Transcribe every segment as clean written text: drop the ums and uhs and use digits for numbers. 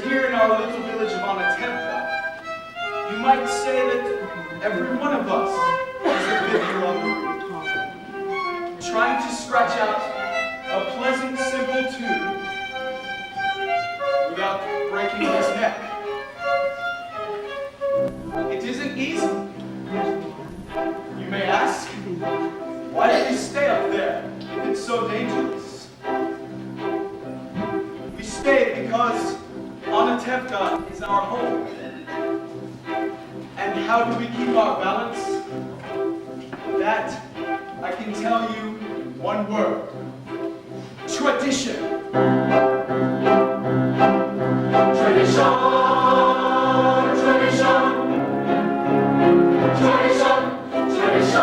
But here in our little village of Anatevka, you might say that every one of us is a fiddler on the roof, trying to scratch out a pleasant, simple tune without breaking his neck. It isn't easy. You may ask, why did we stay up there if it's so dangerous? We stay because Anatevka is our home. And how do we keep our balance? That I can tell you one word. Tradition. Tradition. Tradition. Tradition. Tradition.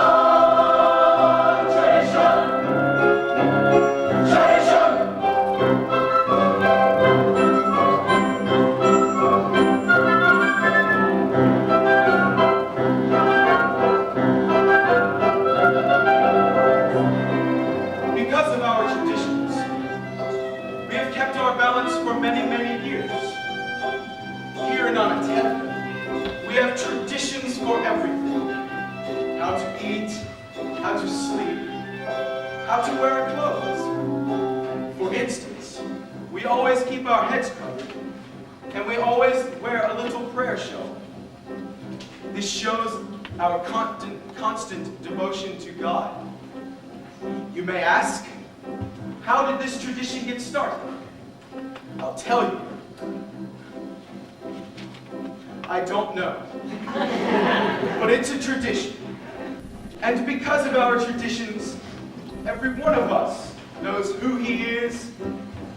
For everything. How to eat, how to sleep, how to wear our clothes. For instance, we always keep our heads covered, and we always wear a little prayer shawl. This shows our constant devotion to God. You may ask, how did this tradition get started? I'll tell you. I don't know. But it's a tradition. And because of our traditions, every one of us knows who he is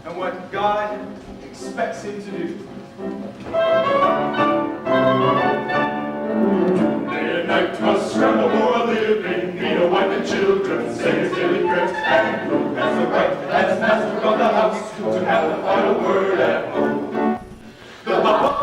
and what God expects him to do. Day and night must scramble for a living, feed a wife and children, say his daily prayers, and prove as the right as master of the house to have the final word at home. The Papa.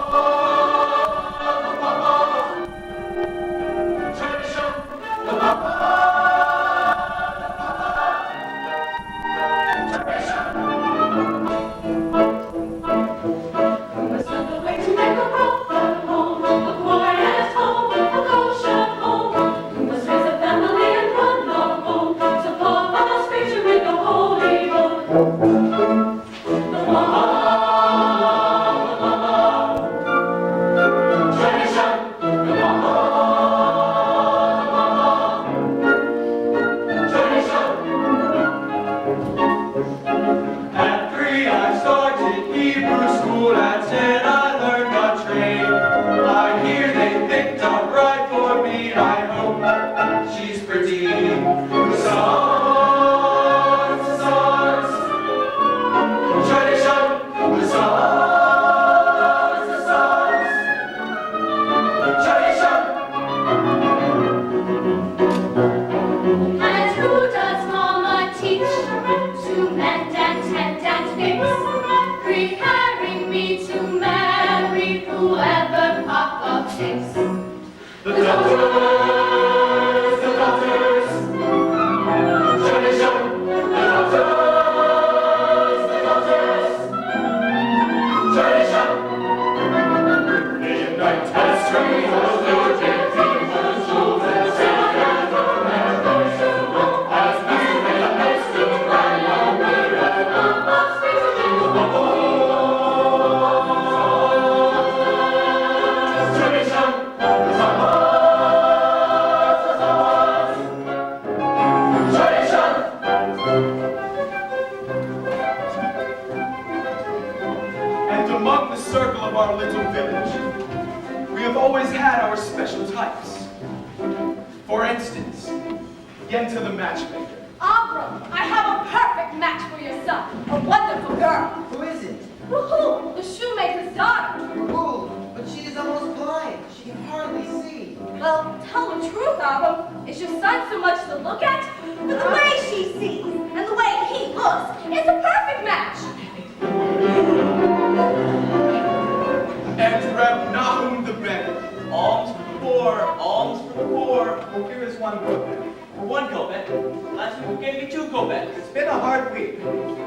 One kopeck. Last week you gave me 2 kopecks. It's been a hard week.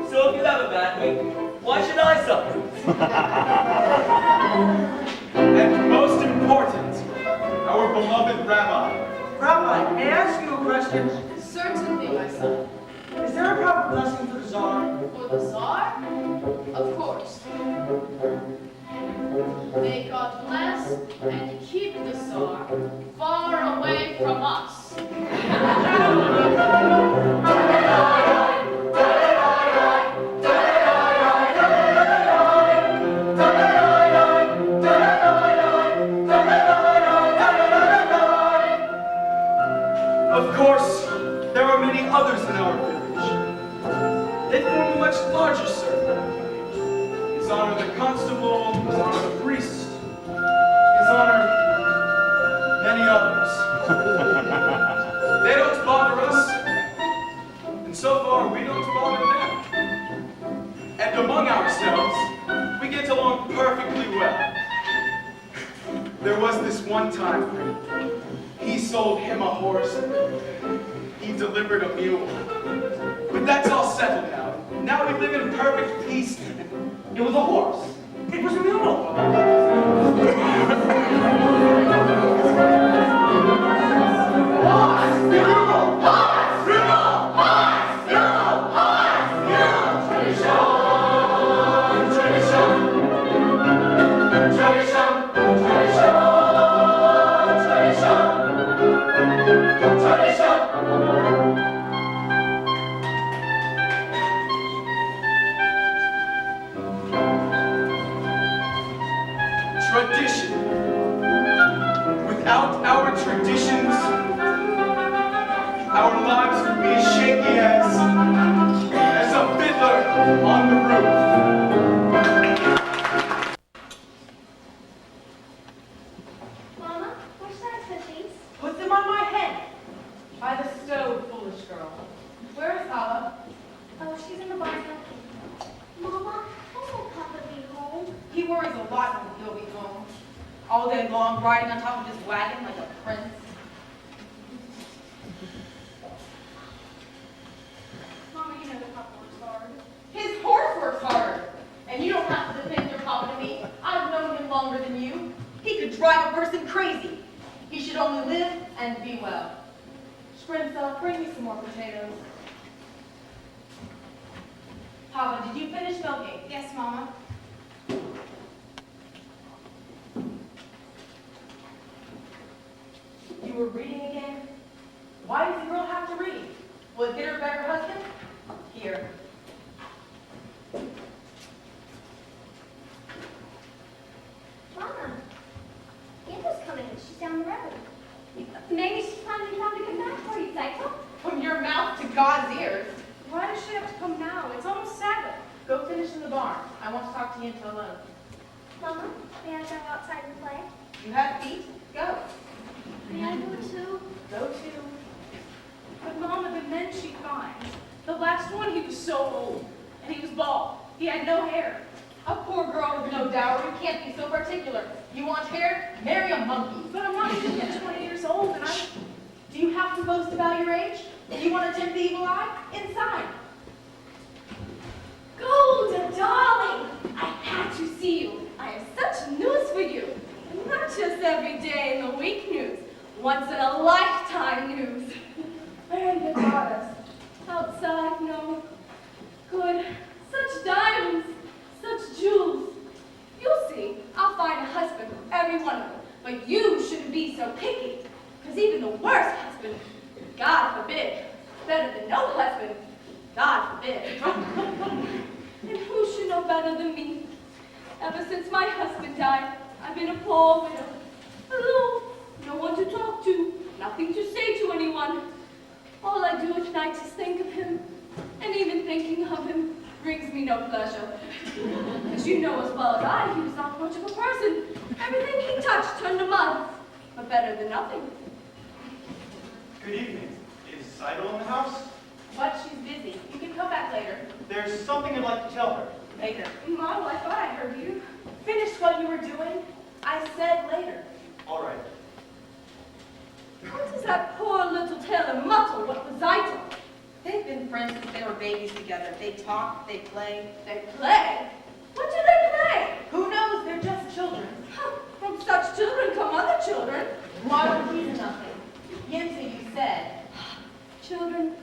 So if you have a bad week, Why should I suffer? And most important, our beloved Rabbi. Rabbi, may I ask you a question? Certainly, my son. Is there a proper blessing for the Tsar? For the Tsar? Of course. May God bless and keep the Tsar far away from us. Of course, there are many others in our village. They form a much larger circle. His Honor the Constable, His Honor the Priest, His Honor many others. They don't bother us, and so far we don't bother them. And among ourselves, we get along perfectly well. There was this one time, he sold him a horse, he delivered a mule. But that's all settled now. Now we live in perfect peace. It was a horse. It was a mule. Tradition. Without our traditions, our lives would be as shaky as a fiddler on the roof. Mama, where's Dad's cookies? Put them on my head. By the stove, foolish girl. Where is Hala? Oh, she's in the barn. Mama, when will Papa be home? He worries a lot when he'll be home. All day long, riding on top of his wagon like a prince. Mama, you know that Papa works hard. His horse works hard. And you don't have to defend your papa to me. I've known him longer than you. He could drive a person crazy. He should only live and be well. Sprinza, bring me some more potatoes. Papa, did you finish milking? Yes, Mama. You were reading again? Why does the girl have to read? Will it get her a better husband? Here. Mama, Amber's coming. She's down the road. Maybe she's finally found a good match for you, Tailor. From your mouth to God's ears. Why does she have to come now? It's almost Sabbath. Go finish in the barn. I want to talk to Yenta alone. Mama, may I go outside and play? You have feet? Go. May I go too? Go to. But Mama, the men she finds. The last one, he was so old. And he was bald. He had no hair. A poor girl with no dowry can't be so particular. You want hair? Marry a monkey. But I'm not even yet 20 years old, and Do you have to boast about your age? Do you want to tempt the evil eye? Inside. Golda, darling! I had to see you. I have such news for you. And not just every day in the week news. Once in a lifetime news. Where are the goddess? Outside, no. Good. Such diamonds. Such jewels. You'll see. I'll find a husband for every one of them. But you shouldn't be so picky. Because even the worst husband, God forbid, better than no husband, God forbid. And who should know better than me? Ever since my husband died, I've been a poor widow. Alone, no one to talk to, nothing to say to anyone. All I do at night is think of him, and even thinking of him brings me no pleasure. As you know as well as I, he was not much of a person. Everything he touched turned to mud, but better than nothing. Good evening. Is Seidel in the house? What? She's busy. You can come back later. There's something I'd like to tell her. Later. Mom, I thought I heard you. Finish what you were doing. I said later. All right. What does that poor little Tailor mutter? What was I told? They've been friends since they were babies together. They talk, they play. They play? children. Why would he do nothing? Yenta, you said. Children,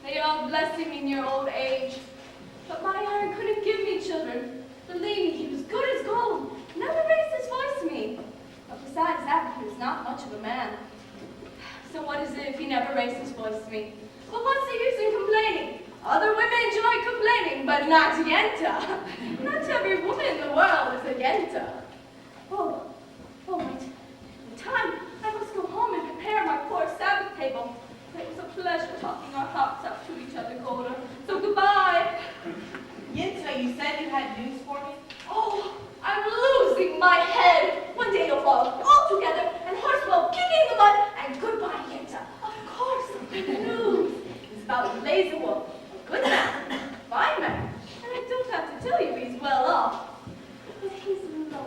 they are blessing me in your old age. But my iron couldn't give me children. Believe me, he was good as gold. Never raised his voice to me. But besides that, he was not much of a man. So what is it if he never raised his voice to me? But what's the use in complaining? Other women enjoy complaining, but not Yenta. Not every woman in the world is a Yenta. Oh, wait. In time, I must go home and prepare my poor Sabbath table. It was a pleasure talking our hearts out to each other, Golda. So goodbye. Yenta, you said you had news for me? Oh, I'm losing my head. One day you'll fall all together, and Horsewell kicking the mud, and goodbye, Yenta. Of course, the news is about Lazewolf. A good man, a fine man, and I don't have to tell you he's well off. But he's low,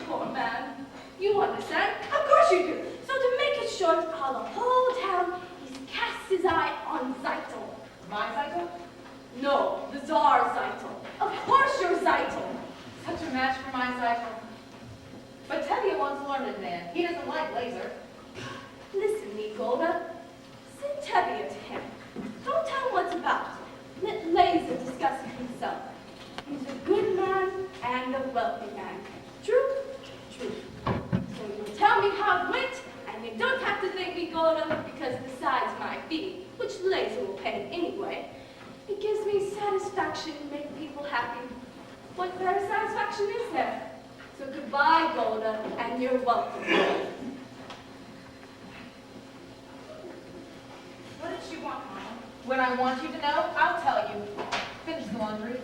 poor man. You understand? Of course you do. So to make it short, how the whole town he's cast his eye on Zeitel. My cycle? No, the Tsar Zeitel. Of course you're Zeitel. Such a match for my cycle. But Tevye wants a learned man. He doesn't like laser. Listen, me, Golda. Send Tevye to him. Don't tell him what's about. Let Laser discuss it himself. He's a good man and a wealthy man. True? True. So you'll tell me how it went, and you don't have to thank me, Golda, because besides my fee, which Laser will pay anyway, it gives me satisfaction to make people happy. What better satisfaction is there? So goodbye, Golda, and you're welcome. What did she want, Mama? When I want you to know, I'll tell you. Finish the laundry.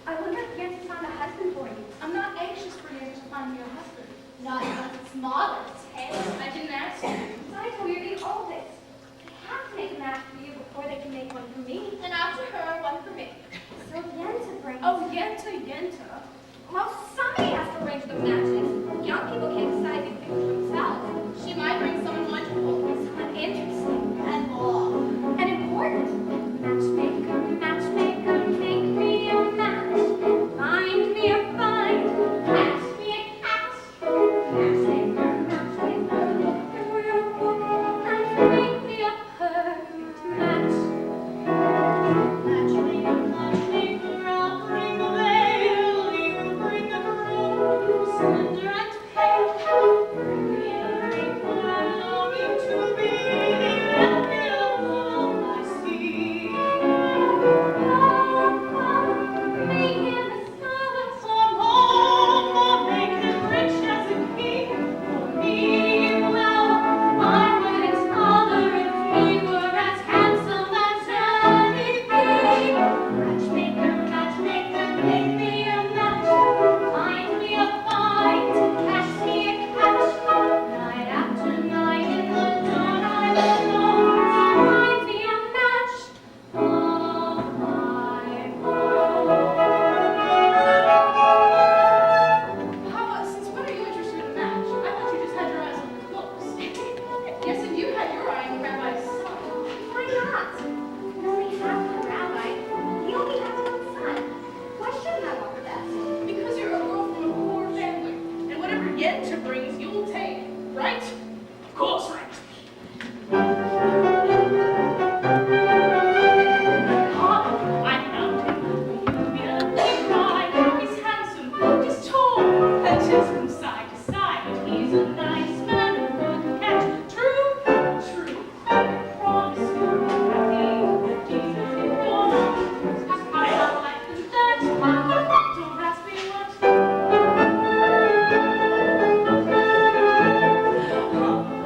I wonder if Yenta found a husband for you. I'm not anxious for you to find me a husband. Not unless it's mother, Tailor. I didn't ask you. I told you the oldest. They have to make a match for you before they can make one for me. And after her, one for me. So Yenta brings. Oh, Yenta. Well, somebody has to arrange the matches. Young people can't decide these things for themselves. She might bring someone wonderful. Someone interesting and long and important. Matchmaker, matchmaker, make me a match. Find me a find. Catch me a catch. Matchmaker, matchmaker, look through your book and make me a perfect match. Matchmaker, matchmaker, I'll bring the veil, you bring the groom, slender and pale. Bring me a ring, for I'm longing to be the envy of all I see. Oh, make him a servant from home, or make him rich as a king. For me, well, I would his father if he were as handsome as any be. Matchmaker, matchmaker, make me a match. Find me a find, catch me a catch. Night after night in the dawn I will know. Find me a match of my own. How, since when are you interested in a match? I thought you just had your eyes on the books. Yes, and you had your eye on the rabbi's son. Why not? We only have one rabbi. He only has one son. Why shouldn't I want the best? Because you're a girl from a poor family. And whatever Yenta brings, you'll take. Right? Of course, right. I found him. You'll be a big guy. He's handsome. He's tall. Fetches from side to side. He's a nice man who could catch. True? True. I promise you'll be happy. Jesus is gone. I like that. Don't ask me what.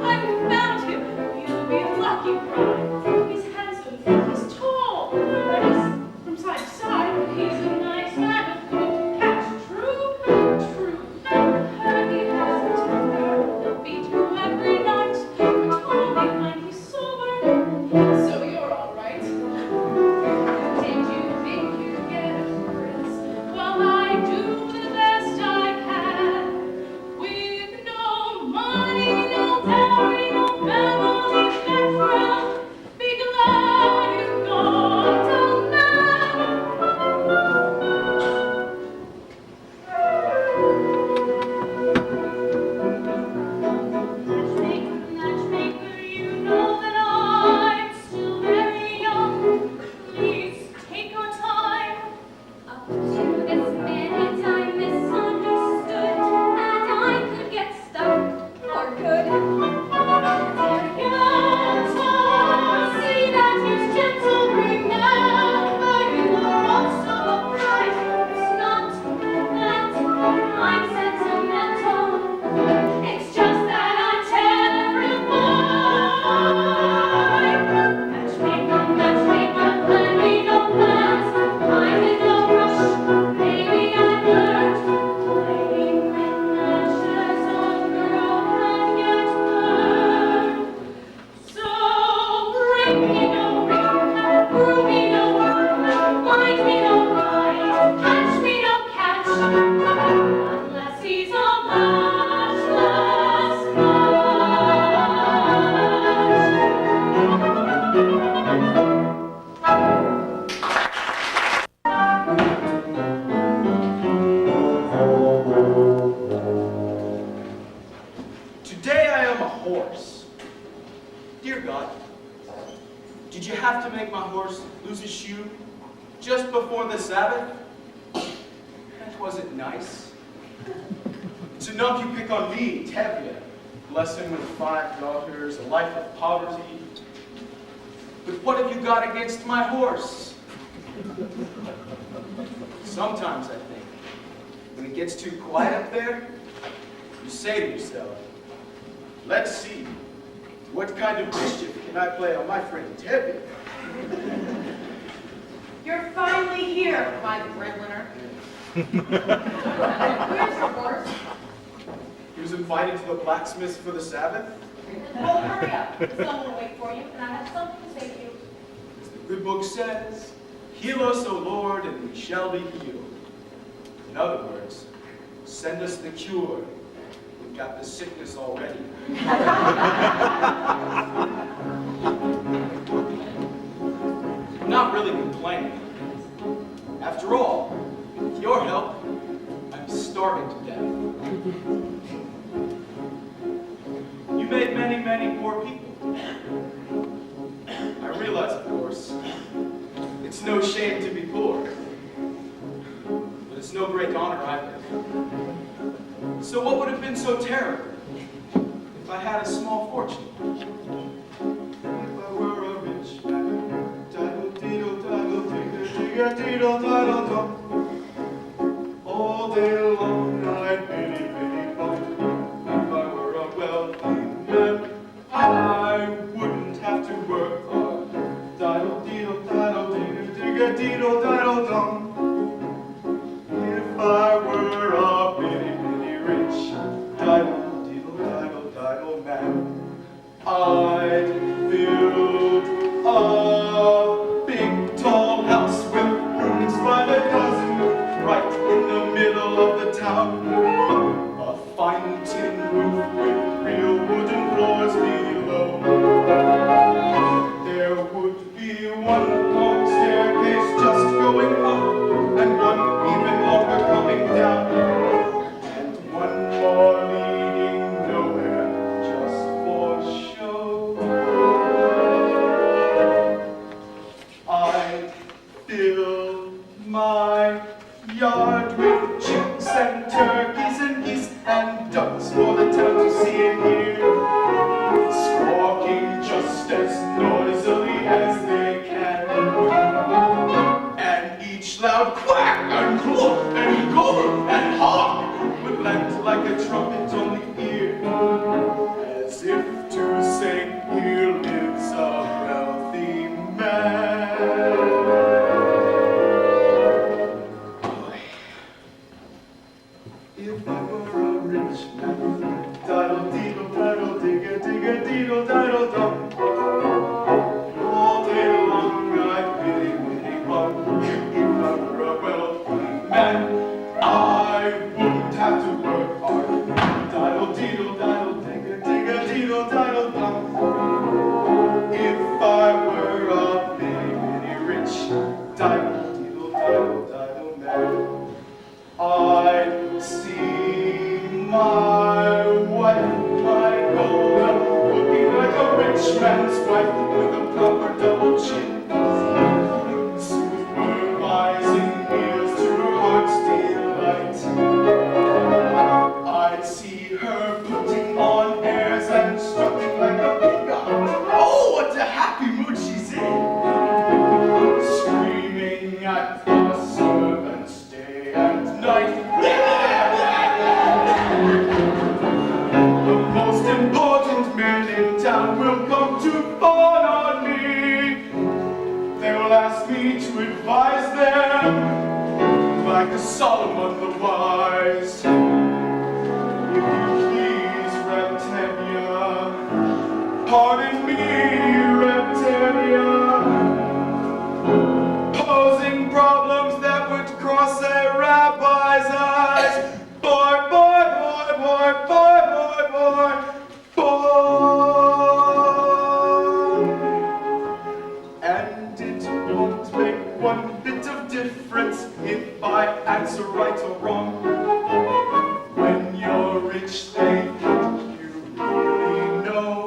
I found him. You'll be a lucky bride. He's handsome. He's tall. He's from side to side. He's a nice man who could catch. True? True. horse. Dear God, did you have to make my horse lose his shoe just before the Sabbath? And was it nice? It's enough you pick on me, Tevye, blessing with 5 daughters, a life of poverty. But what have you got against my horse? Sometimes I think, when it gets too quiet up there, you say to yourself, let's see, what kind of mischief can I play on my friend Tevye? You're finally here, my breadwinner. Where's your horse? He was invited to the blacksmith for the Sabbath. Well, hurry up. Someone will wait for you, and I have something to say to you. As the good book says, heal us, O Lord, and we shall be healed. In other words, send us the cure. We've got the sickness already. I'm not really complaining. After all, with your help, I'm starving to death. You made many, many poor people. I realize, of course, it's no shame to be poor. But it's no great honor either. So what would have been so terrible if I had a small fortune? If I were a rich man, diddle-diddle-diddle-digger-digger-diddle-diddle-dum. All day long I'd biddy-biddy-bum. If I were a wealthy man, I wouldn't have to work hard. Diddle-diddle-diddle-digger-digger-diddle-diddle-dum. If I were a bitty-bitty rich diddle-diddle-diddle-diddle man, I'd build a big tall house with rooms by the dozen, right in the middle of the town. A fine tin roof with real wooden floors below. There would be one long staircase just going up, and one even longer coming down, and one more leading nowhere just for show. I'd fill my yard with chicks and turkeys and geese and ducks for the town to see and hear, squawking just as noisily as they can. And each loud quack and cluck and gobble and honk would land like a trumpet on the ear, as if to say, here lives a wealthy man. Boy, if I were a rich man, diddle-diddle-diddle-digger-digger-diddle-diddle-dum. All day long I'd biddy-biddy-bum. If I were a wealthy man, I wouldn't have to work hard. Diddle-diddle-diddle-digger-digger-diddle-diddle-dum. If I were a bitty-bitty rich diddle-diddle-diddle-diddle man, I'd see my wife, my golden, looking like a rich man's wife with a proper double chin, supervising meals to her heart's delight. I'd see her putting on airs and strutting like a peacock. Oh, what a happy mood she's in! Screaming at the servants day and night. The most important men in town will come to fawn on me. They will ask me to advise them, like Solomon the wise. If you please, Reptania, pardon me, Reptania, posing problems that would cross a rabbi's eyes. Boy, boy, boy, boy, boy, boy, boy, boy. And it won't make one bit of difference if I answer right or wrong. When you're rich, they think you really know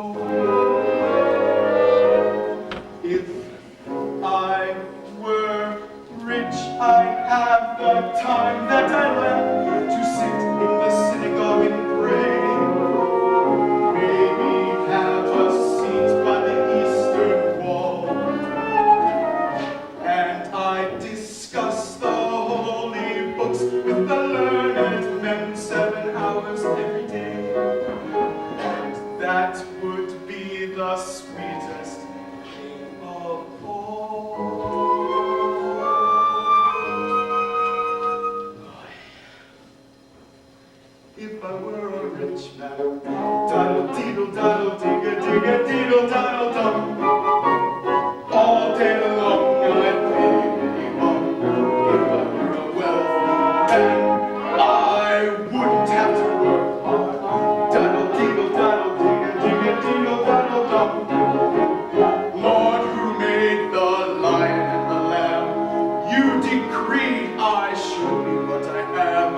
hours every day. And that would be the sweetest thing of all. If I were a rich man, diddle deedle diddle digga digga deedle diddle dum, all day long I'd be on. If I were a wealthy man, I wouldn't have to work hard. Diddle deedle diddle digga digga deedle diddle dum. Lord, who made the lion and the lamb, you decreed I should be what I am.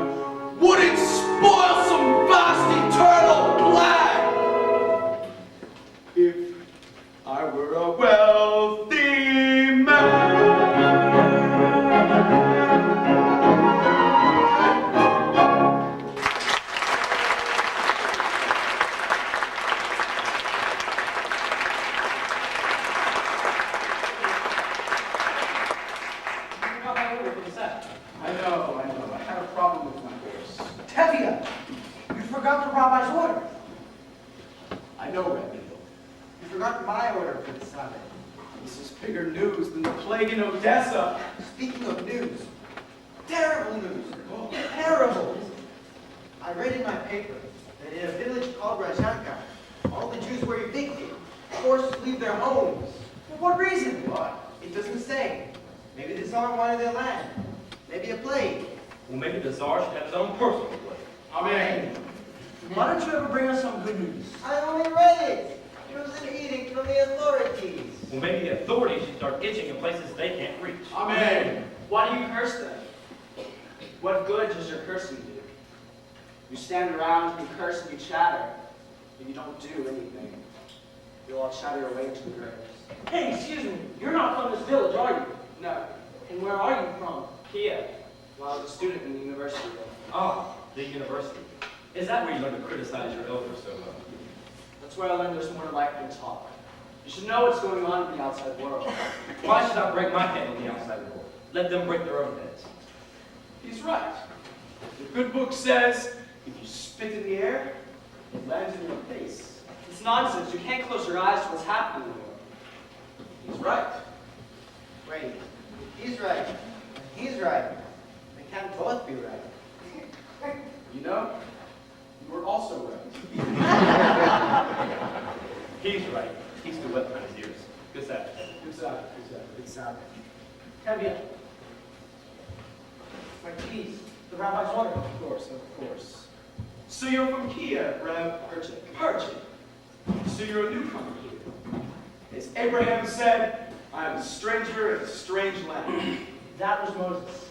Would it spoil some vast eternal plan if I were a wealthy man? I know. I had a problem with my horse. Tevye, you forgot the rabbi's order. I know, Rabbi. You forgot my order for the Sabbath. This is bigger news than the plague in Odessa. Speaking of news, terrible news, terrible. I read in my paper that in a village called Razhanka, all the Jews were evicted, forced to leave their homes. For what reason? What? It doesn't say. Maybe the Tsar wanted their land. Maybe a plague. Well, maybe the Tsar should have his own personal plague. Amen. Why don't you ever bring us some good news? I only read it. It was an edict from the authorities. Well, maybe the authorities should start itching in places they can't reach. Amen. Why do you curse them? What good does your cursing do? You stand around, you curse and you chatter, but you don't do anything. You'll all chatter your way into the graves. Hey, excuse me. You're not from this village, are you? No, And where are you from? Kiev, while I was a student in the university there. Ah, the university. Is that where you learn to criticize your elders so well? That's where I learned there's more to life than talk. You should know what's going on in the outside world. Why should I break my head on the outside world? Let them break their own heads. He's right. The good book says, if you spit in the air, it lands in your face. It's nonsense. You can't close your eyes to what's happening in the world. He's right. Wait, if he's right, and he's right, they can't both be right. You know, you were also right. He's right. He's too wet for his ears. Good Sabbath. Good Sabbath, good Sabbath. Good Sabbath. Tevye. My keys. The rabbi's order. Of course. So you're from Kiev, Reb Perchik. So you're a newcomer here. As Abraham said, I am a stranger in a strange land. That was Moses.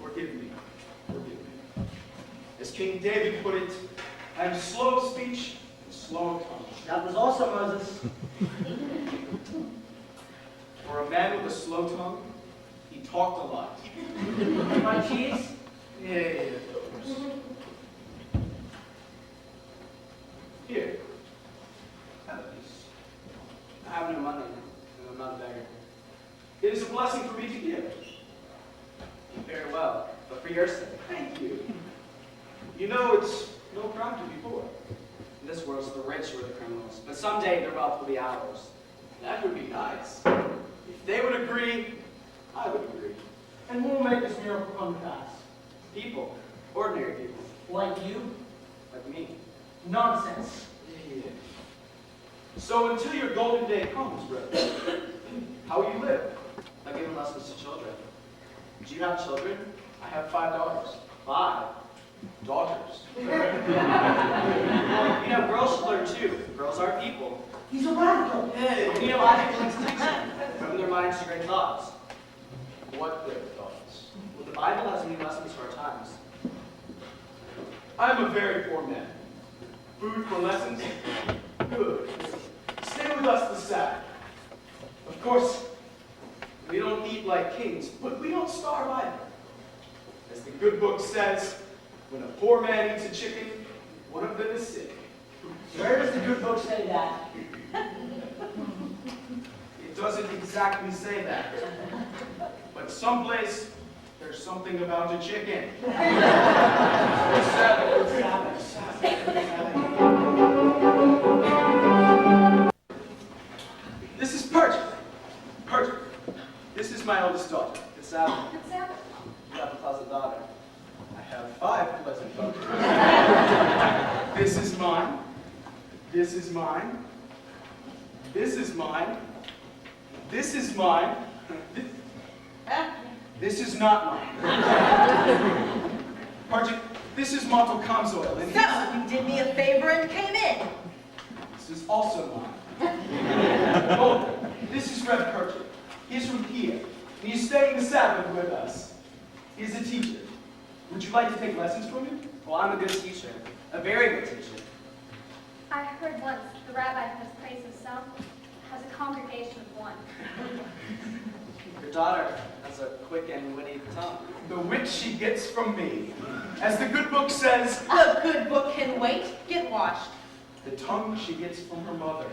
Forgive me. As King David put it, I am slow of speech and slow of tongue. That was also Moses. For a man with a slow tongue, he talked a lot. My keys? Yeah, of course. Here. Have these. I have no money, and I'm not a beggar. It is a blessing for me to give. Very well, but for your sake. Thank you. You know, it's no crime to be poor. In this world, it's the rich who are the criminals, but someday their wealth will be ours. That would be nice. If they would agree, I would agree. And who will make this miracle come to pass? People, ordinary people, Like you? like me. Nonsense. Yeah. So until your golden day comes, brother, how will you live? By giving lessons to children. Do you have children? I have 5 daughters. 5. Daughters. Well, you know, girls should learn too. Girls are people. He's a radical. You know, logical institution. Open their minds to great thoughts. What great thoughts. Well, the Bible has many lessons for our times. I'm a very poor man. Food for lessons? Good. Stay with us the Sabbath. Of course, we don't eat like kings, but we don't starve either. As the good book says, when a poor man eats a chicken, one of them is sick. Where does the good book say that? It doesn't exactly say that. But someplace, there's there's something about a chicken. This is Perch. Perch. This is my oldest daughter. Good Sabbath. Good Sabbath. You have a pleasant daughter. I have 5 pleasant daughters. This is mine. This is mine. This is mine. This is mine. This is not mine. Perch, this is Montel Comsoil. And So, you did me a favor and came in. this is also mine. Oh, this is Reb Perch. He's from here, and he's staying the Sabbath with us. He's a teacher. Would you like to take lessons from him? Well, I'm a good teacher. A very good teacher. I heard once the rabbi has praised himself, has a congregation of one. Your daughter has a quick and witty tongue. The wit she gets from me. As the good book says, The good book can wait. Get washed. the tongue she gets from her mother.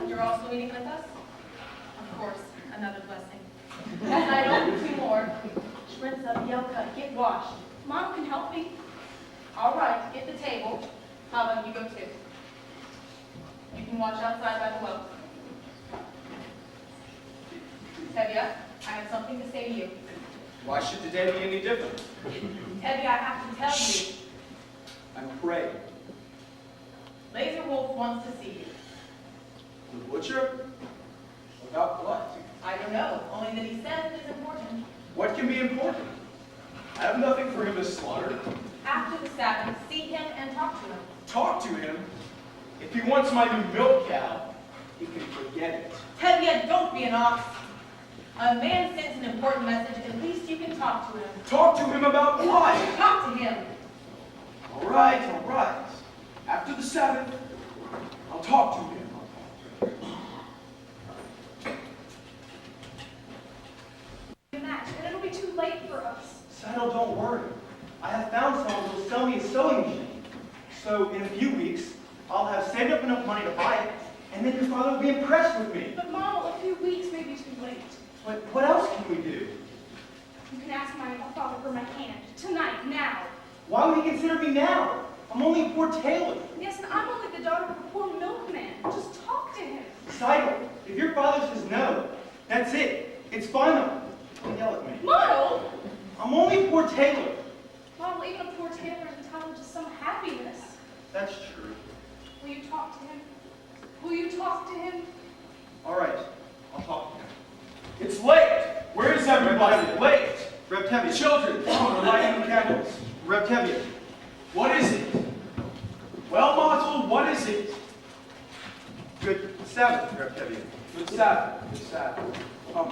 You're also eating with us? Of course, another blessing. As I open 2 more. Shrints of Yelka, get washed. Mom can help me. All right, get the table. How about you go too? You can watch outside by the well. Tevye, I have something to say to you. Why should today be any different? Tevye, I have to tell you. I'm praying. Laser Wolf wants to see you. The butcher? About what? I don't know, only that he says it is important. What can be important? I have nothing for him to slaughter. After the Sabbath, see him and talk to him. Talk to him. If he wants my new milk cow, he can forget it. Tevye, don't be an ox. A man sends an important message, at least you can talk to him. Talk to him about what? Talk to him. All right, all right. After the Sabbath, I'll talk to him. Match, and it'll be too late for us. Saddle, don't worry. I have found someone who will sell me a sewing machine. So in a few weeks, I'll have saved up enough money to buy it, and then your father will be impressed with me. But Mom, a few weeks may be too late. But what else can we do? You can ask my father for my hand. Tonight, now. Why would he consider me now? I'm only a poor tailor. Yes, and I'm only the daughter of a poor milkman. Just talk to him. Sidle, if your father says no, that's it. It's final. Don't yell at me. Model! I'm only a poor tailor. Model, even a poor tailor is entitled to some happiness. That's true. Will you talk to him? Will you talk to him? All right, I'll talk to him. It's late. Where is everybody? Late. Reb Tevye. Children, come on, we're lighting the candles. Reb Tevye. What is it? Well, Montel, what is it? Good Sabbath, Reb Tevye. Good Sabbath. Good Sabbath. Come.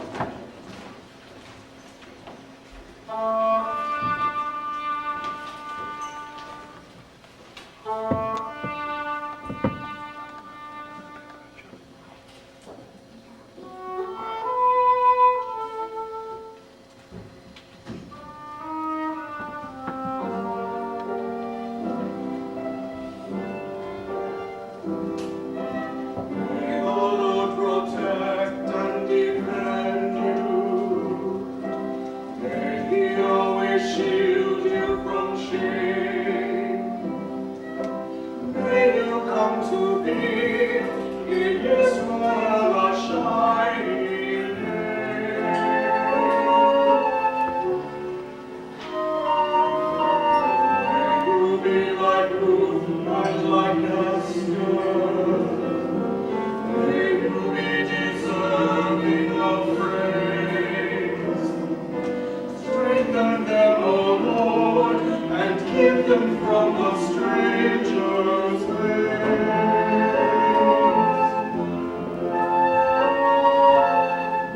May the Lord protect and defend you. May He always shield you from shame. May you come to be in Israel a shining name. May you be like Ruth and like Esther. May you be deserving of praise. Strengthen them, O Lord, and keep them from the stranger's ways.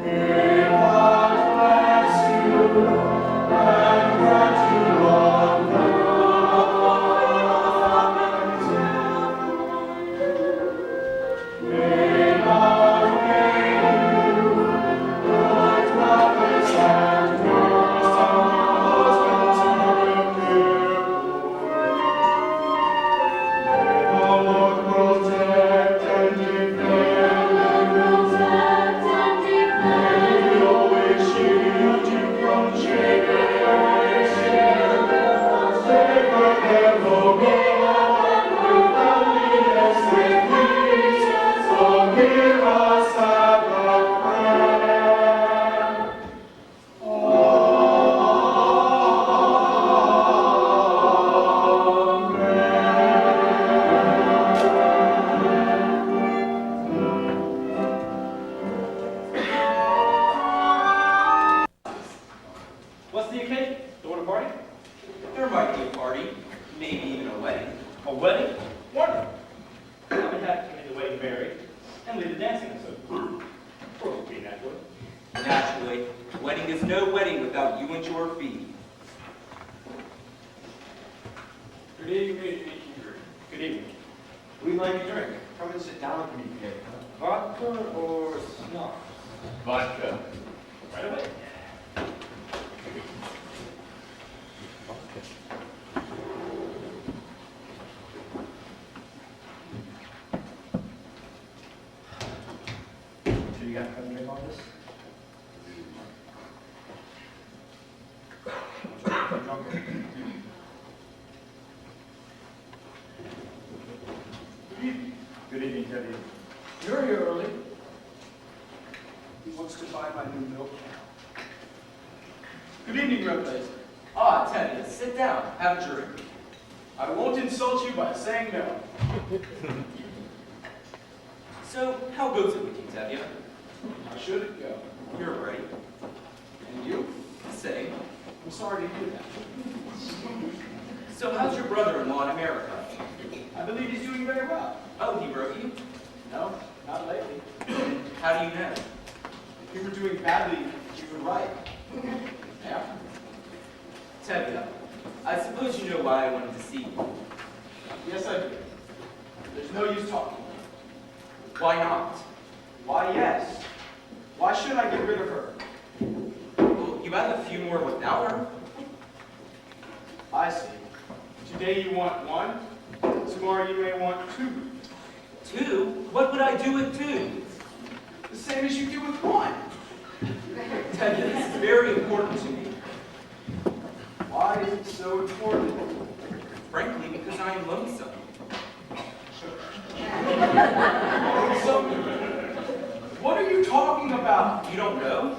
May God bless you and grant you all May God make you good brothers and good husbands and good What's the occasion? Throwing a party? There might be a party, maybe even a wedding. A wedding? Wonderful. I would have to make the wedding merry and lead the dancing and so forth. Probably naturally. Naturally, a wedding is no wedding without you and your fee. Good evening. Good evening. We'd like a drink. Come and sit down with me, kid. Vodka or schnapps? Vodka. Right away. So you got to drink on this? Good evening, Teddy. You're here early. He wants to buy my new milk cow. Good evening, Rabbi. Ah, Tevye, sit down, have a drink. I won't insult you by saying no. So, how goes it with you, Tevye? How should it go? You're right. And you? Same. I'm sorry to hear that. So, how's your brother-in-law in America? I believe he's doing very well. Oh, he wrote you? No, not lately. How do you know? If you were doing badly, you would write. Yeah? Tevye, I suppose you know why I wanted to see you. Yes, I do. There's no use talking. Why not? Why, yes. Why should I get rid of her? Well, you have a few more without her. I see. Today you want one, tomorrow you may want two. Two? What would I do with two? The same as you do with one. Tevye, this is very important to me. Why is it so important? Frankly, because I am lonesome. So, what are you talking about? You don't know?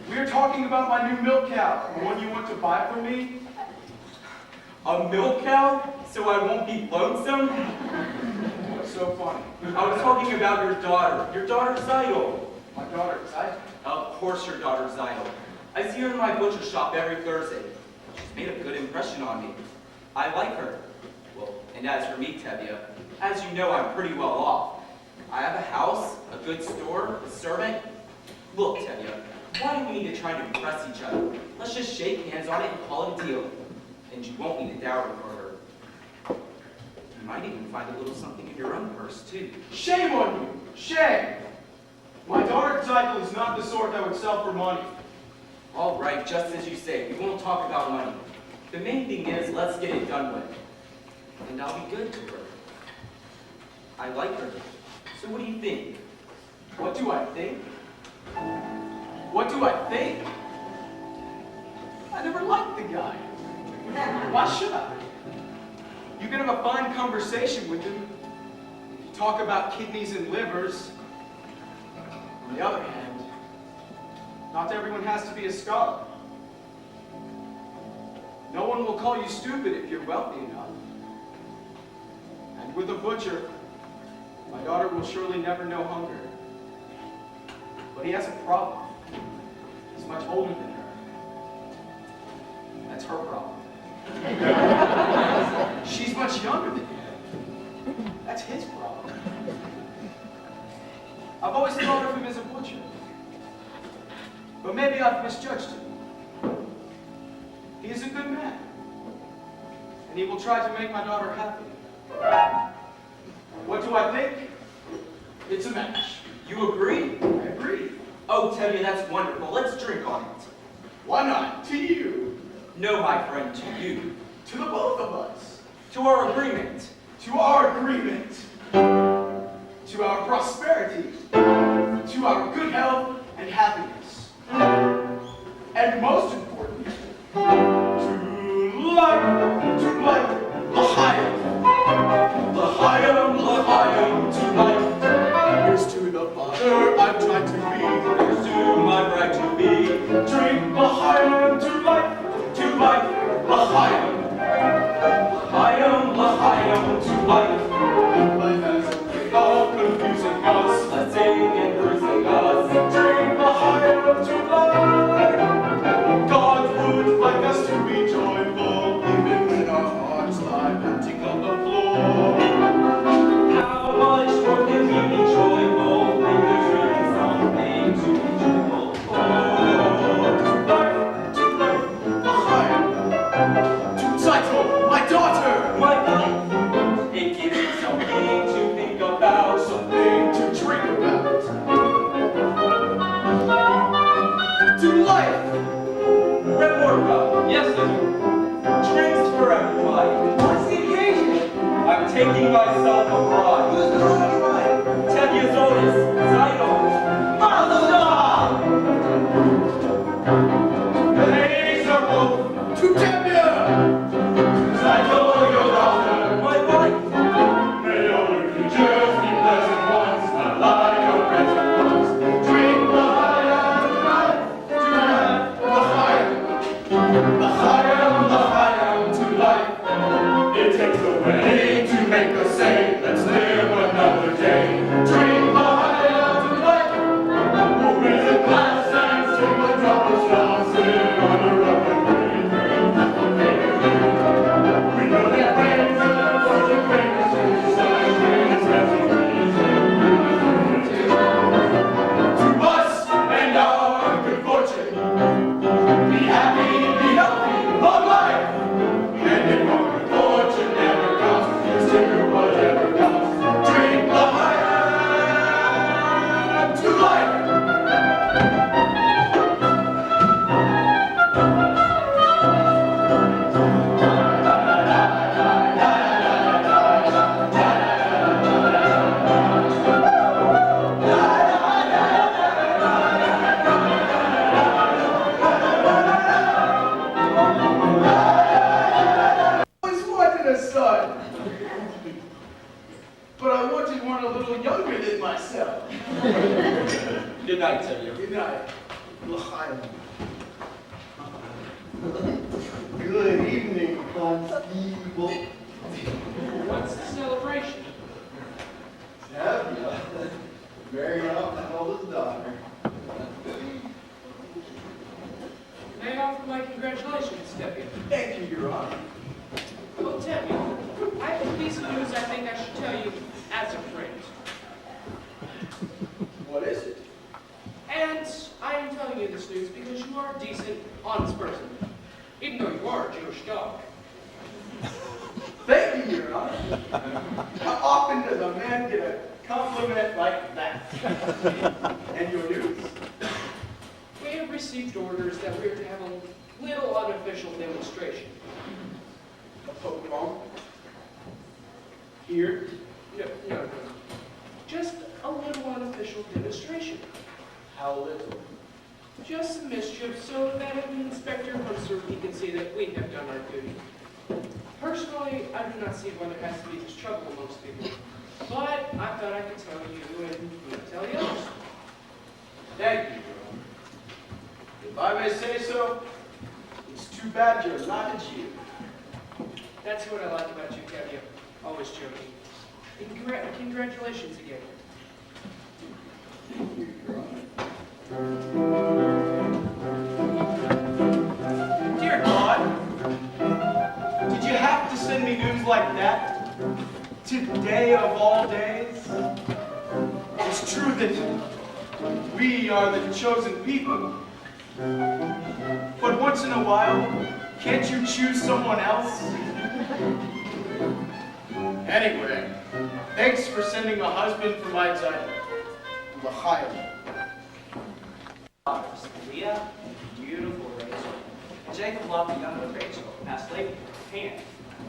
We're talking about my new milk cow, the one you want to buy from me. A milk cow? So I won't be lonesome? What's so funny? I was talking about your daughter's idol. My daughter is I. Of course your daughter's idol. I see her in my butcher shop every Thursday. She's made a good impression on me. I like her. Well, and as for me, Tevye, as you know, I'm pretty well off. I have a house, a good store, a servant. Look, Tevye, why do we need to try to impress each other? Let's just shake hands on it and call it a deal. And you won't need a dowry for her. You might even find a little something in your own purse, too. Shame on you! Shame! My daughter's idol is not the sort that would sell for money. All right, just as you say, we won't talk about money. The main thing is, let's get it done with. And I'll be good to her. I like her. So what do you think? What do I think? What do I think? I never liked the guy. Why should I? You can have a fine conversation with him. Talk about kidneys and livers. On the other hand, not everyone has to be a scholar. No one will call you stupid if you're wealthy enough. And with a butcher, my daughter will surely never know hunger. But he has a problem. He's much older than her. That's her problem. She's much younger than him. That's his problem. I've always thought of him as a butcher. But maybe I've misjudged him. He is a good man. And he will try to make my daughter happy. What do I think? It's a match. You agree? I agree. Oh, Tevye, that's wonderful. Let's drink on it. Why not? To you. No, my friend, to you. To the both of us. To our agreement. To our agreement. To our prosperity. To our good health and happiness. And most important, to life. To life. drinks for everybody. What's the occasion? I'm taking myself abroad. Who's going abroad? Tevyezonis, Zidon. Mazda! Hey, Circle! To Tevye! Zidon, your daughter. My wife. May all your futures be pleasant ones, not like your present ones. Drink the fire, to life. It takes a wedding to make us say, let's live another day. Drink the fire to life. We'll raise a glass and sing a drop of schnapps in honor of the great we know that friends are the famous suicide is to us and our good fortune. Be happy, be healthy, long life. And if our good fortune never comes, let's do whatever comes. Drink the fire to life. Always wanted a son. But I wanted one a little younger than myself. Good night, Tevye. Good night. L'chaim. Good evening, constable. What's the celebration? Tevye, married off the eldest daughter. May I offer my congratulations, Tevye? Thank you, Your Honor. Well, Tevye, I have a piece of news I think I should tell you as a friend. What is it? And I am telling you this news because you are a decent, honest person, even though you are a Jewish dog. Thank you, Your Honor. How often does a man get a compliment like that? And your news? We have received orders that we are to have a little unofficial demonstration. A pogrom? Here? No. Just a little unofficial demonstration. How little? Just some mischief so that if the inspector comes through, he can see that we have done our duty. Personally, I do not see why there has to be this trouble amongst people. But I thought I could tell you and tell the others. Thank you, Your Honor. If I may say so, it's too bad you're not a Jew. That's what I like about you, Tevye. Always joking. And congratulations again. Thank you, Your Honor. Dear God, did you have to send me news like that? Today of all days? It's true that we are the chosen people. But once in a while, can't you choose someone else? Anyway, thanks for sending a husband for my time. L'chaim. Daughters, Leah, beautiful Rachel. And Jacob loved the younger Rachel, and asked Laban for his hand.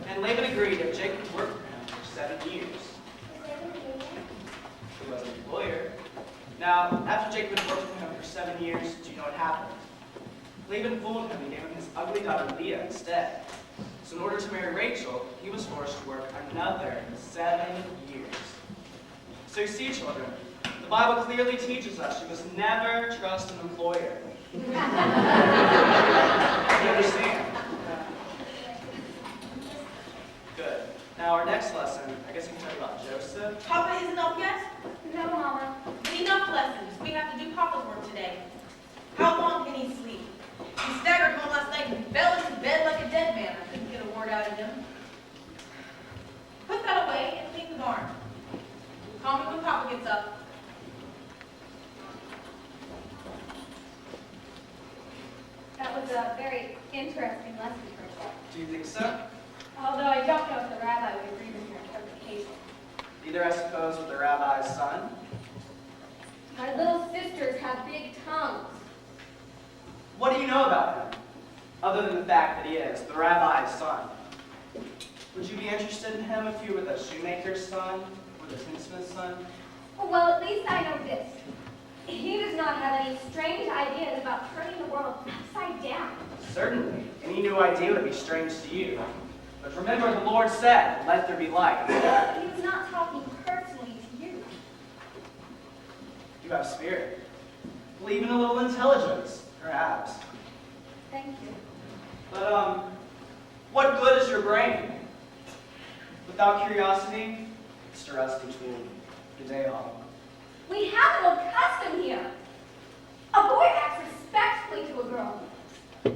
And Laban agreed if Jacob would work for him for 7 years. He was an employer. Now, after Jacob had worked for him for 7 years, do you know what happened? Laban fooled him and gave him his ugly daughter Leah instead. So in order to marry Rachel, he was forced to work another 7 years. So you see, children, the Bible clearly teaches us you must never trust an employer. You understand? Good. Now our next lesson, I guess we can talk about Joseph. Papa isn't up yet? No, Mama. Enough lessons. We have to do Papa's work today. How long can he sleep? He staggered home last night and fell into bed like a dead man. I couldn't get a word out of him. Put that away and clean the barn. Call me when Papa gets up. That was a very interesting lesson for you. Do you think so? Although I don't know if the rabbi would agree with your interpretation. Neither, I suppose, with the rabbi's son. My little sisters have big tongues. What do you know about him? other than the fact that he is the rabbi's son. Would you be interested in him if you were the shoemaker's son or the tinsmith's son? Well, at least I know this. He does not have any strange ideas about turning the world upside down. Certainly, any new idea would be strange to you. But remember, the Lord said, let there be light. He was not talking personally to you. You have spirit. Well, even a little intelligence, perhaps. Thank you. But, what good is your brain? Without curiosity, it's a rusty tool. Good day, all. We have an old custom here. A boy acts respectfully to a girl.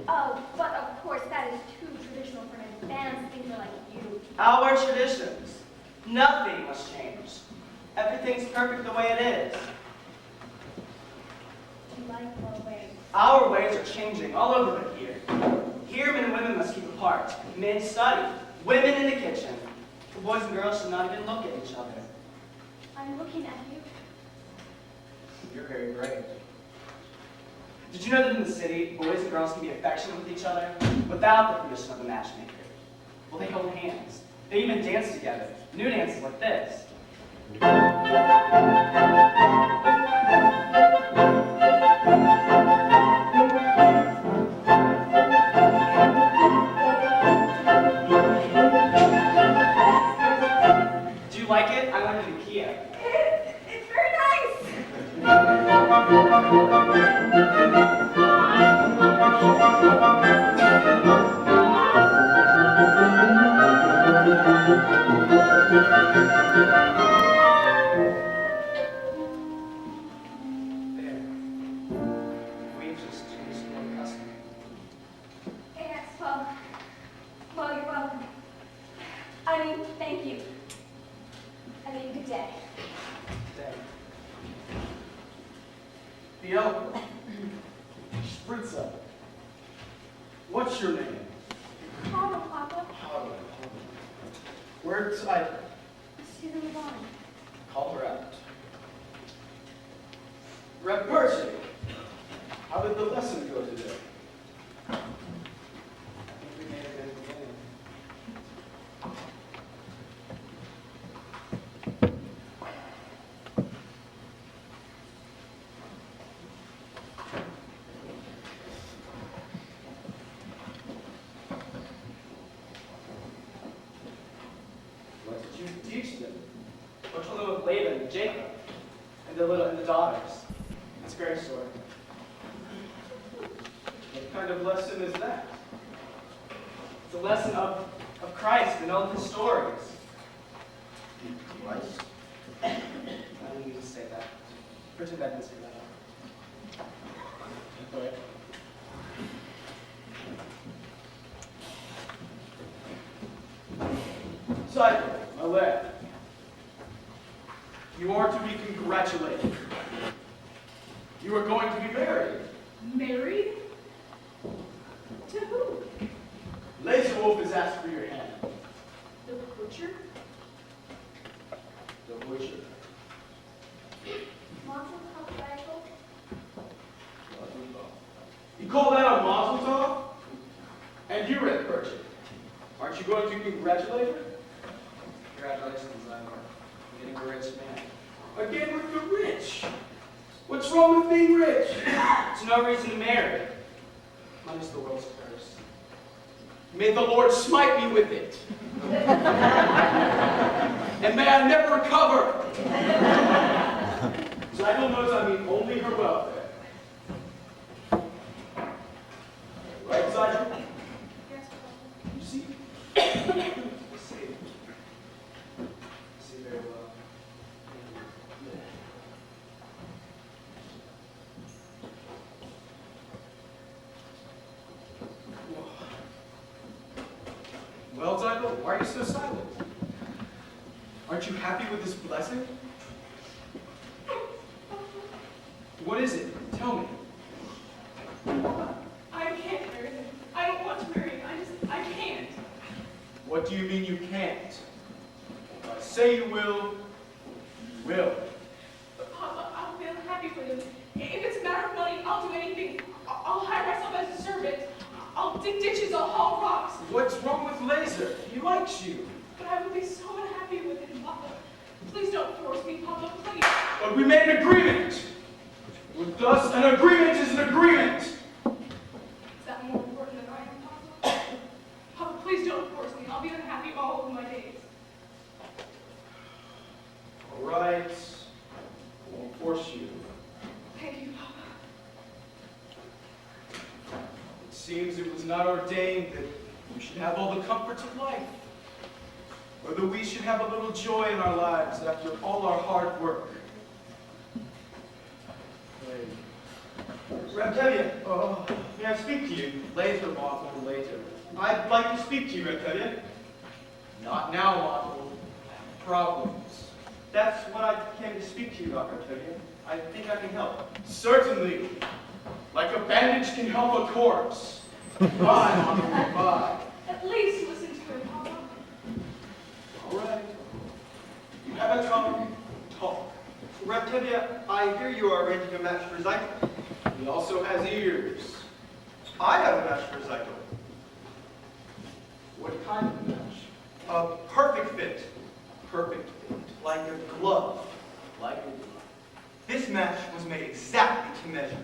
Oh, but of course that is too traditional for an advanced thinker like you. Our traditions. Nothing must change. Everything's perfect the way it is. Do you like our ways? Our ways are changing all over but here. Here, men and women must keep apart. Men study. Women in the kitchen. The boys and girls should not even look at each other. I'm looking at you. You're very brave. Did you know that in the city, boys and girls can be affectionate with each other without the permission of the matchmaker? Well, they hold hands. They even dance together. New dances like this. Do you like it? I learned it in Kiev. It's very nice. There. We've just changed one custom. Yes, well, you're welcome. I mean, thank you. I mean, good day. There. The elder. Spritzer. What's your name? Carl, Papa. Where's I? She's in the barn. Call her out. Reb Percy, how did the lesson go today? I think we made a good beginning. What did you teach them? What told them of Laban and Jacob and the daughters? It's a great story. What kind of lesson is that? It's a lesson of Christ and all of his stories. Christ? I didn't mean to say that. Pretend I didn't say that. Go ahead. Cycle, my lad. You are to be congratulated. You are going to be married. Married? To who? Laser Wolf has asked for your hand. The butcher? The butcher. Mazel tov, Michael. You call that a mazel tov? And you, Red Percy, aren't you going to congratulate her? Congratulations, I'm getting a rich man. Again with the rich. What's wrong with being rich? There's no reason to marry. Money's the world's curse. May the Lord smite me with it. And may I never recover. Zygel knows I mean only her welfare. Right, Zygel? Yes, Papa. You see? See very well. Well, Zygel, why are you so silent? Aren't you happy with this blessing? What is it? Tell me. I can't marry him. I don't want to marry him. I can't. What do you mean you can't? If I say you will, you will. But Papa, I'll be unhappy with him. If it's a matter of money, I'll do anything. I'll hire myself as a servant. I'll dig ditches, I'll haul rocks. What's wrong with Laser? He likes you. But I will be so unhappy with him, Papa. Please don't force me, Papa, please. But we made an agreement. With us, an agreement is an agreement. Is that more important than I am, Papa? Papa, please don't force me. I'll be unhappy all of my days. All right. I won't force you. Thank you, Papa. It seems it was not ordained that we should have all the comforts of life, or that we should have a little joy in our lives after all our hard work. Rabbi, Oh, may I speak to you? later, Mothel, later. I'd like to speak to you, Rabbi. Not now, Mothel. I have problems. That's what I came to speak to you about, Rabbi. I think I can help. Certainly. Like a bandage can help a corpse. Goodbye, Mothel, goodbye. At least listen to him, Papa. All right. You have a tongue, talk. Rabbi, I hear you are arranging a match for Zyko. He also has ears. I have a match for Zyko. What kind of match? A perfect fit, Perfect fit. like a glove. Like a glove. This match was made exactly to measure.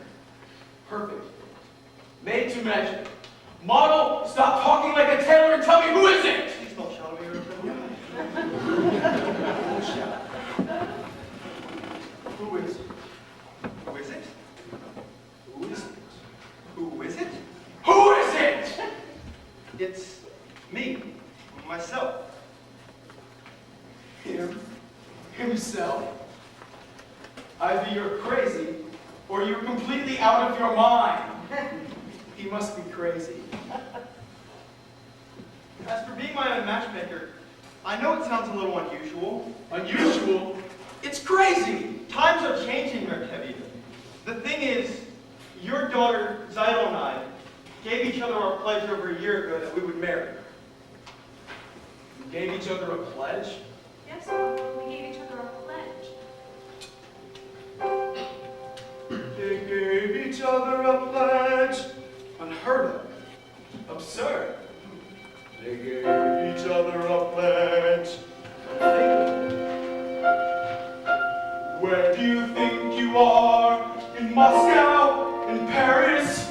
Perfect fit. Made to measure. Model, stop talking like a tailor and tell me who is it? Please don't shout at me, Rabbi. Don't shout. Who is it? Who is it? Who is it? Who is it? Who is it? It's me, myself. Him. Himself. Either you're crazy, or you're completely out of your mind. He must be crazy. As for being my own matchmaker, I know it sounds a little unusual. Unusual? It's crazy! Times are changing, Rabbi. The thing is, your daughter, Zylo, and I gave each other our pledge over a year ago that we would marry. You gave each other a pledge? Yes, Papa, we gave each other a pledge. They gave each other a pledge. Unheard of. Absurd. They gave each other a pledge. Where do you think you are? In Moscow? In Paris?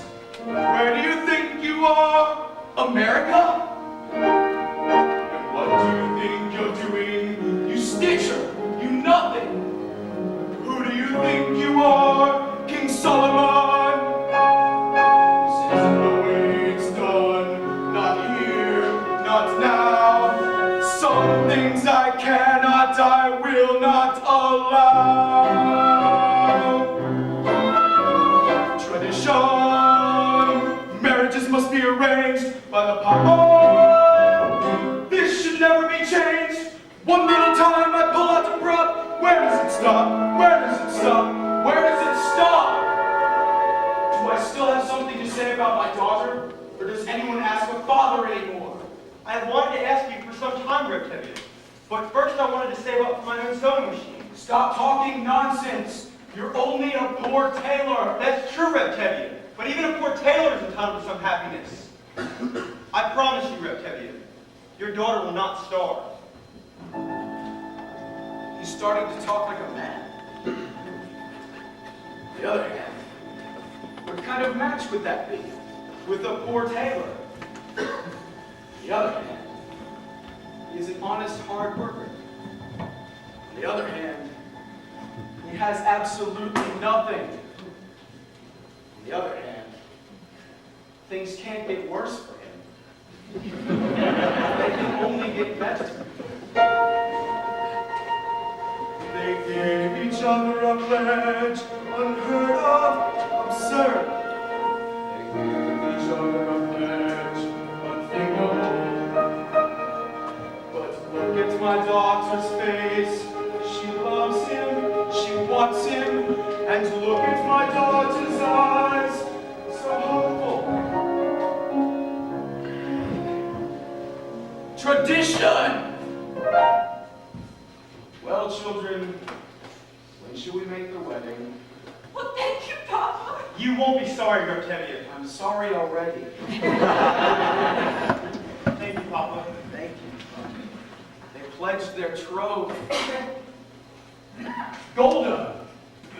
Where do you think you are? America? And what do you think you're doing? You stitcher! You nothing! Who do you think you are? King Solomon? This isn't the way it's done. Not here, not now. Some things I cannot, I will not allow. Tradition. Marriages must be arranged by the Papa. This should never be changed. One little time I pull out the prop. Where does it stop? Where does it stop? Where does it stop? Do I still have something to say about my daughter? Or does anyone ask a father anymore? I have wanted to ask you for some time, Rabbi. But first I wanted to save up for my own sewing machine. Stop talking nonsense. You're only a poor tailor. That's true, Rabbi. But even a poor tailor is entitled to some happiness. I promise you, Rabbi, your daughter will not starve. He's starting to talk like a man. On the other hand, what kind of match would that be? With a poor tailor. On the other hand, he is an honest, hard worker. On the other hand, he has absolutely nothing. On the other hand, things can't get worse for him. They can only get better. They gave each other a pledge, unheard of, absurd. They gave each other a pledge, unthinkable. But look at my daughter's face. She loves him, she wants him, and look at my daughter's eyes, so hopeful. Tradition! Well, children, when should we make the wedding? Well, thank you, Papa. You won't be sorry, Rabbi. I'm sorry already. Thank you, Papa. Thank you. They pledged their trove. Golda!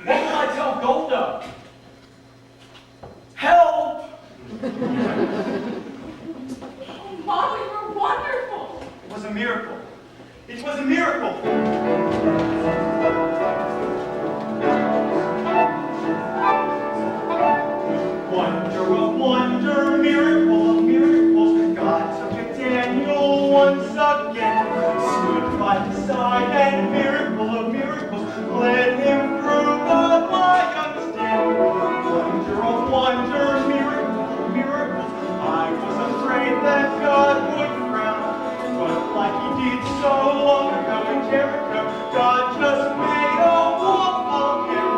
What will I tell Golda? Help! Oh, Mama, you're wonderful. It was a miracle. It was a miracle. Wonder of wonder, miracle of miracles. God took a Daniel once again, stood by his side, and miracle of miracles led him through the lion's den. Wonder of wonder, miracle of miracles. I was afraid that God would frown, but like he did so long ago in Jericho, God just made a wall again.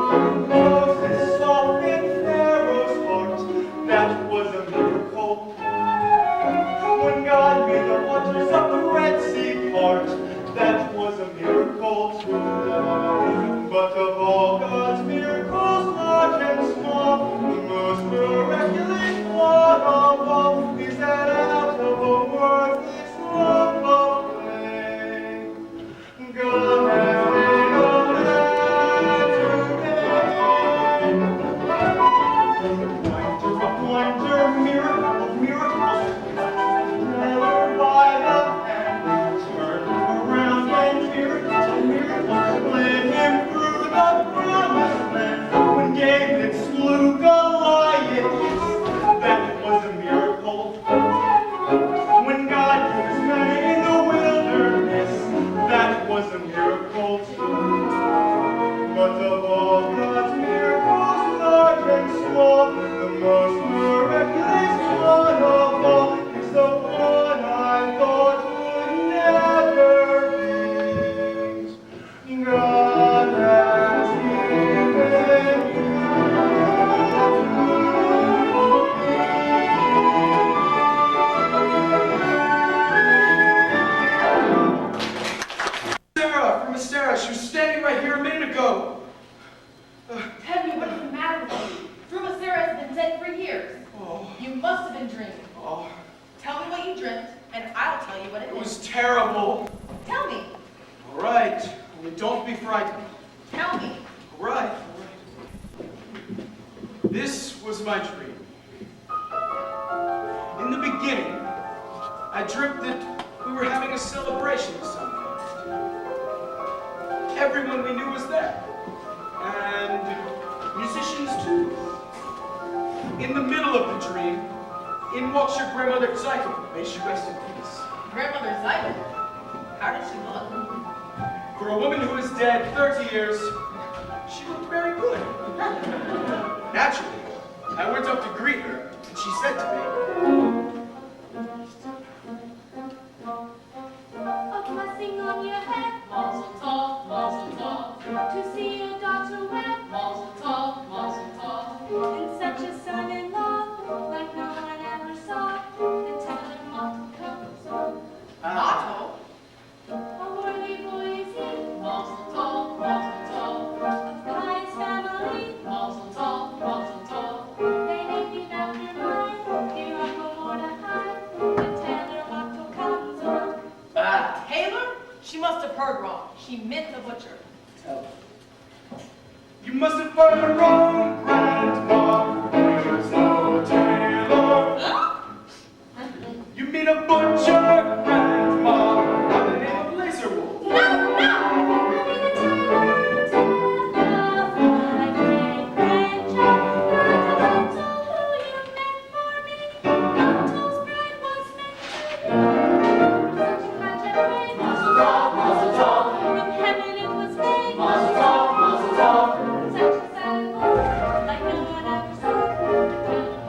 Moses softened Pharaoh's heart. That was a miracle. When God made the waters of the Red Sea part, that was a miracle too. But of all God's miracles, large and small, the most miraculous one of all is that out of a worthless lump of clay, God has made a man today. Wonder of wonder, miracle of miracles, Tailor by the hand, turned him around and miracle, led him through the promised land. When David slew Goliath, that was a miracle. When God put his man in the wilderness, that was a miracle too. But of all God's miracles, large and small, the most miraculous one of all is the one I thought would never be. God has given you. Sarah, from Sarah, she was standing right here a minute ago. Tell me, what is the matter with you? Ruma Sarah has been dead for years. Oh, You must have been dreaming. oh, Tell me what you dreamt, and I'll tell you what it it is. was terrible. Tell me. All right, only don't be frightened. Tell me. All right, all right. This was my dream. In the beginning, I dreamt that we were having a celebration of some kind. Everyone we knew was there, and musicians too. In the middle of the dream, in walks your grandmother Zykel. May she rest in peace. Grandmother Zykel. How did she look? For a woman who is dead 30 years, she looked very good. Naturally, I went up to greet her, and she said to me, A blessing on your head, Mazel tov, mazel tov, to see your daughter wed, mazel tov, mazel tov. and such a son-in-law, like no one ever saw, and Tailor Motto comes on. Motto? A worthy boy is he, Mazel tov, mazel tov, of pious family, mazel tov, mazel tov. they name him after mine, here on the Mordecai, and Tailor Motto comes on. Tailor? She must have heard wrong. She meant the butcher. You must have heard wrong, Grandma. There's no tailor. You mean a butcher, Grandma, by the name of Laserwolf. No, no!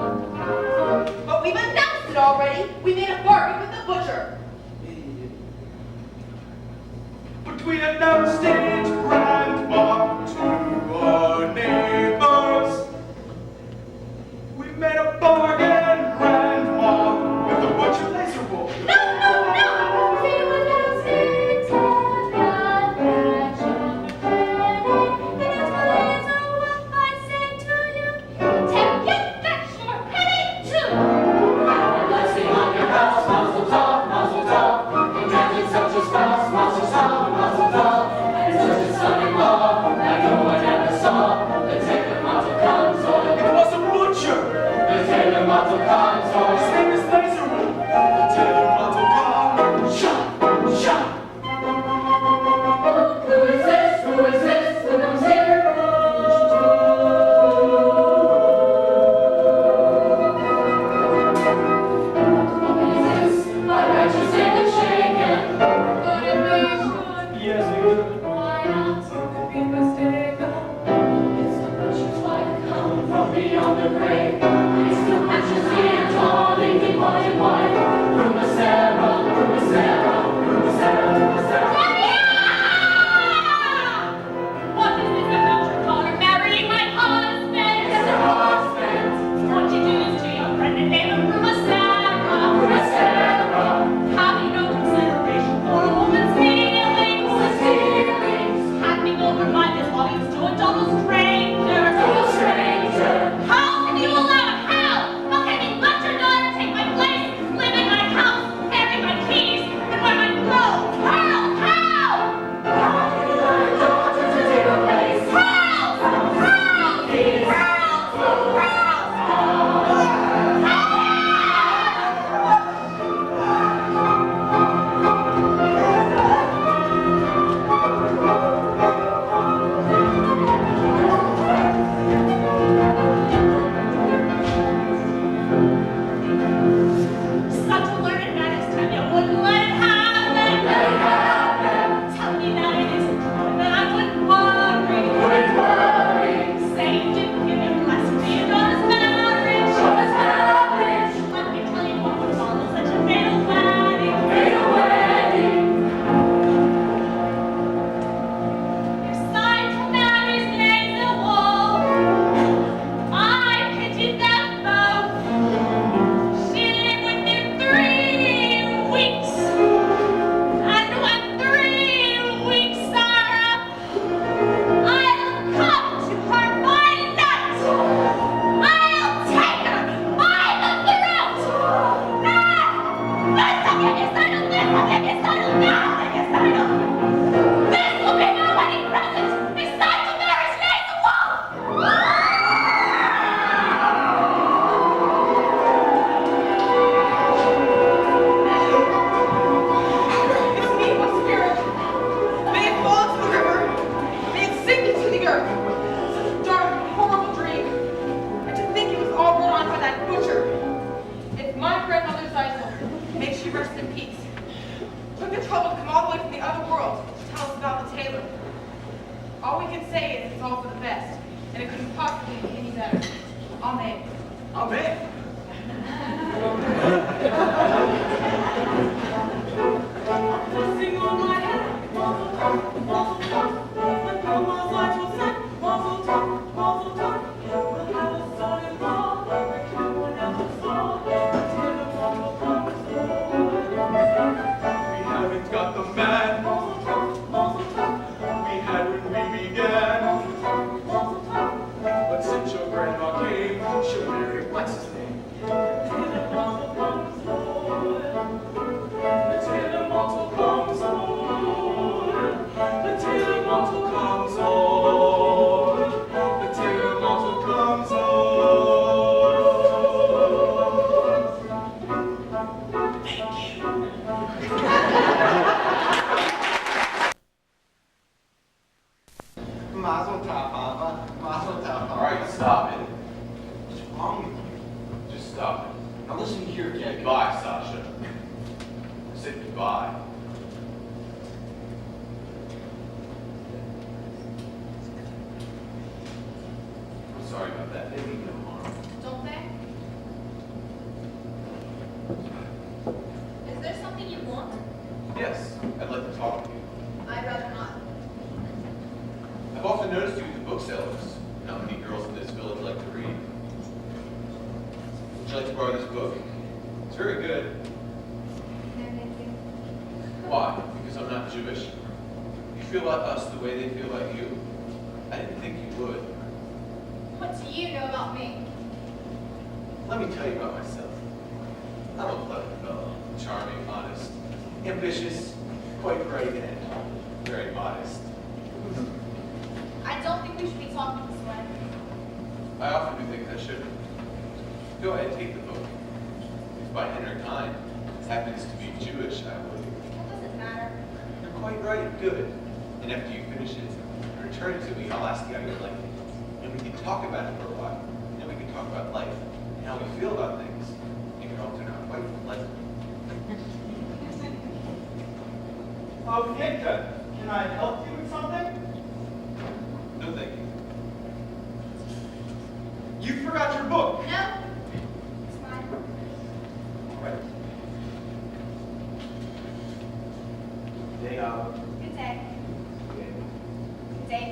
But we've announced it already. We made a bargain with the butcher. But we announced it, Grandma, to our neighbors. We made a bargain, Grandma, with the butcher Laserwolf. Tailor haven't got the man we had when we began. But since your grandma came, she'll marry what's his name? The tailor mortal comes on. The tailor mortal comes on. The tailor mortal comes on. Mazel tov, Papa. Mazel tov, Papa. All right, stop it. What's wrong with you? Just stop it. Now listen here, kid. Goodbye, Sasha. I said goodbye. I'm sorry about that. They mean no harm. Don't they? Is there something you want? Yes, I'd like to talk to you. I'd rather not. I've often noticed you at the booksellers. Not many girls in this village like to read. Would you like to borrow this book? It's very good. Why? Because I'm not Jewish? You feel about us the way they feel about you? I didn't think you would. What do you know about me? Let me tell you about myself. I'm a clever fellow, charming, honest, ambitious, quite bright, and very modest. I don't think we should be talking this way. I often do think I shouldn't. Go ahead, take the book. If by inner kind it happens to be Jewish, I would. That doesn't matter. You're quite right, good. And after you finish it, return it to me, I'll ask you how you like it. And we can talk about it for a while. And then we can talk about life and how we feel about things. It can all turn out quite pleasant. Oh, Victor, can I help you with something? No, thank you. You forgot your book. No. It's fine. All right. Day out. Good day. Good day.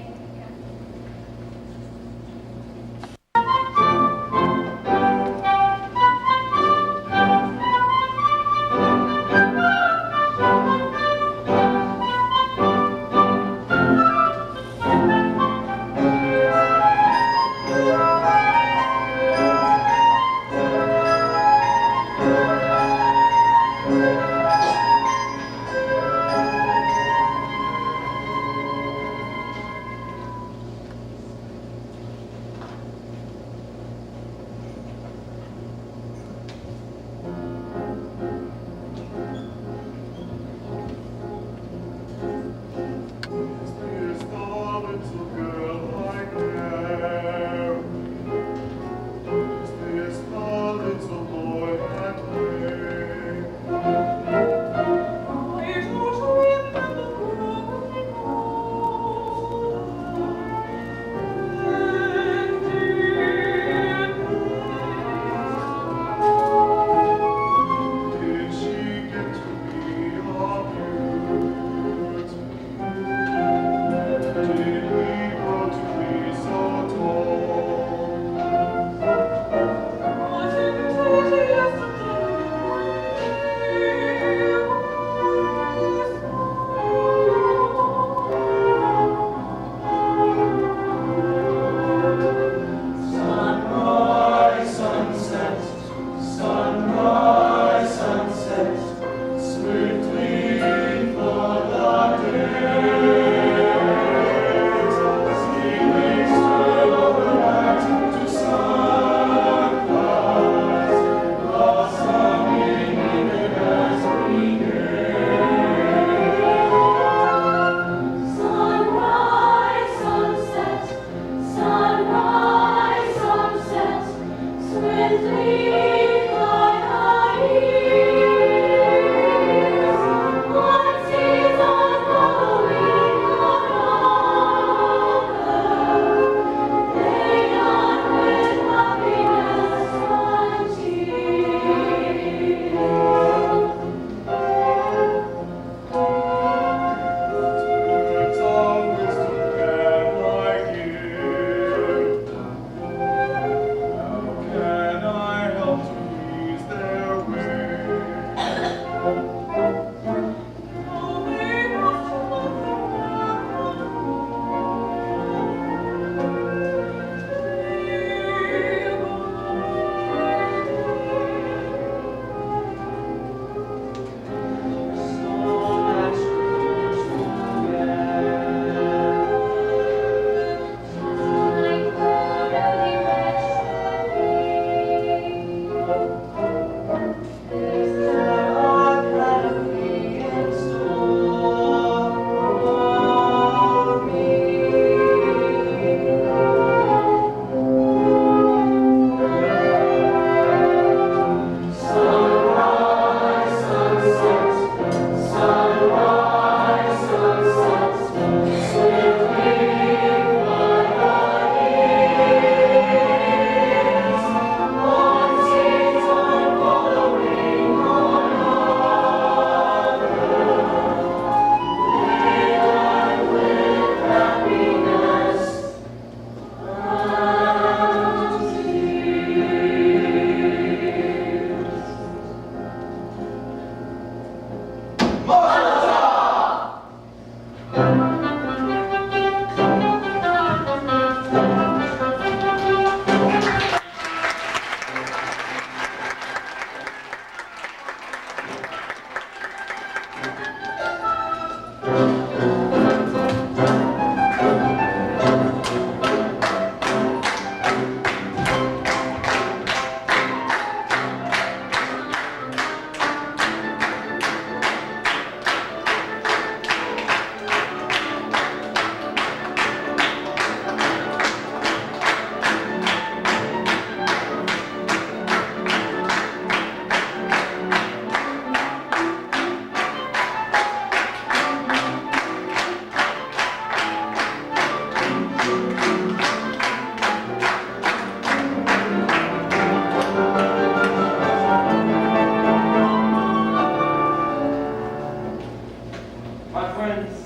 My friends,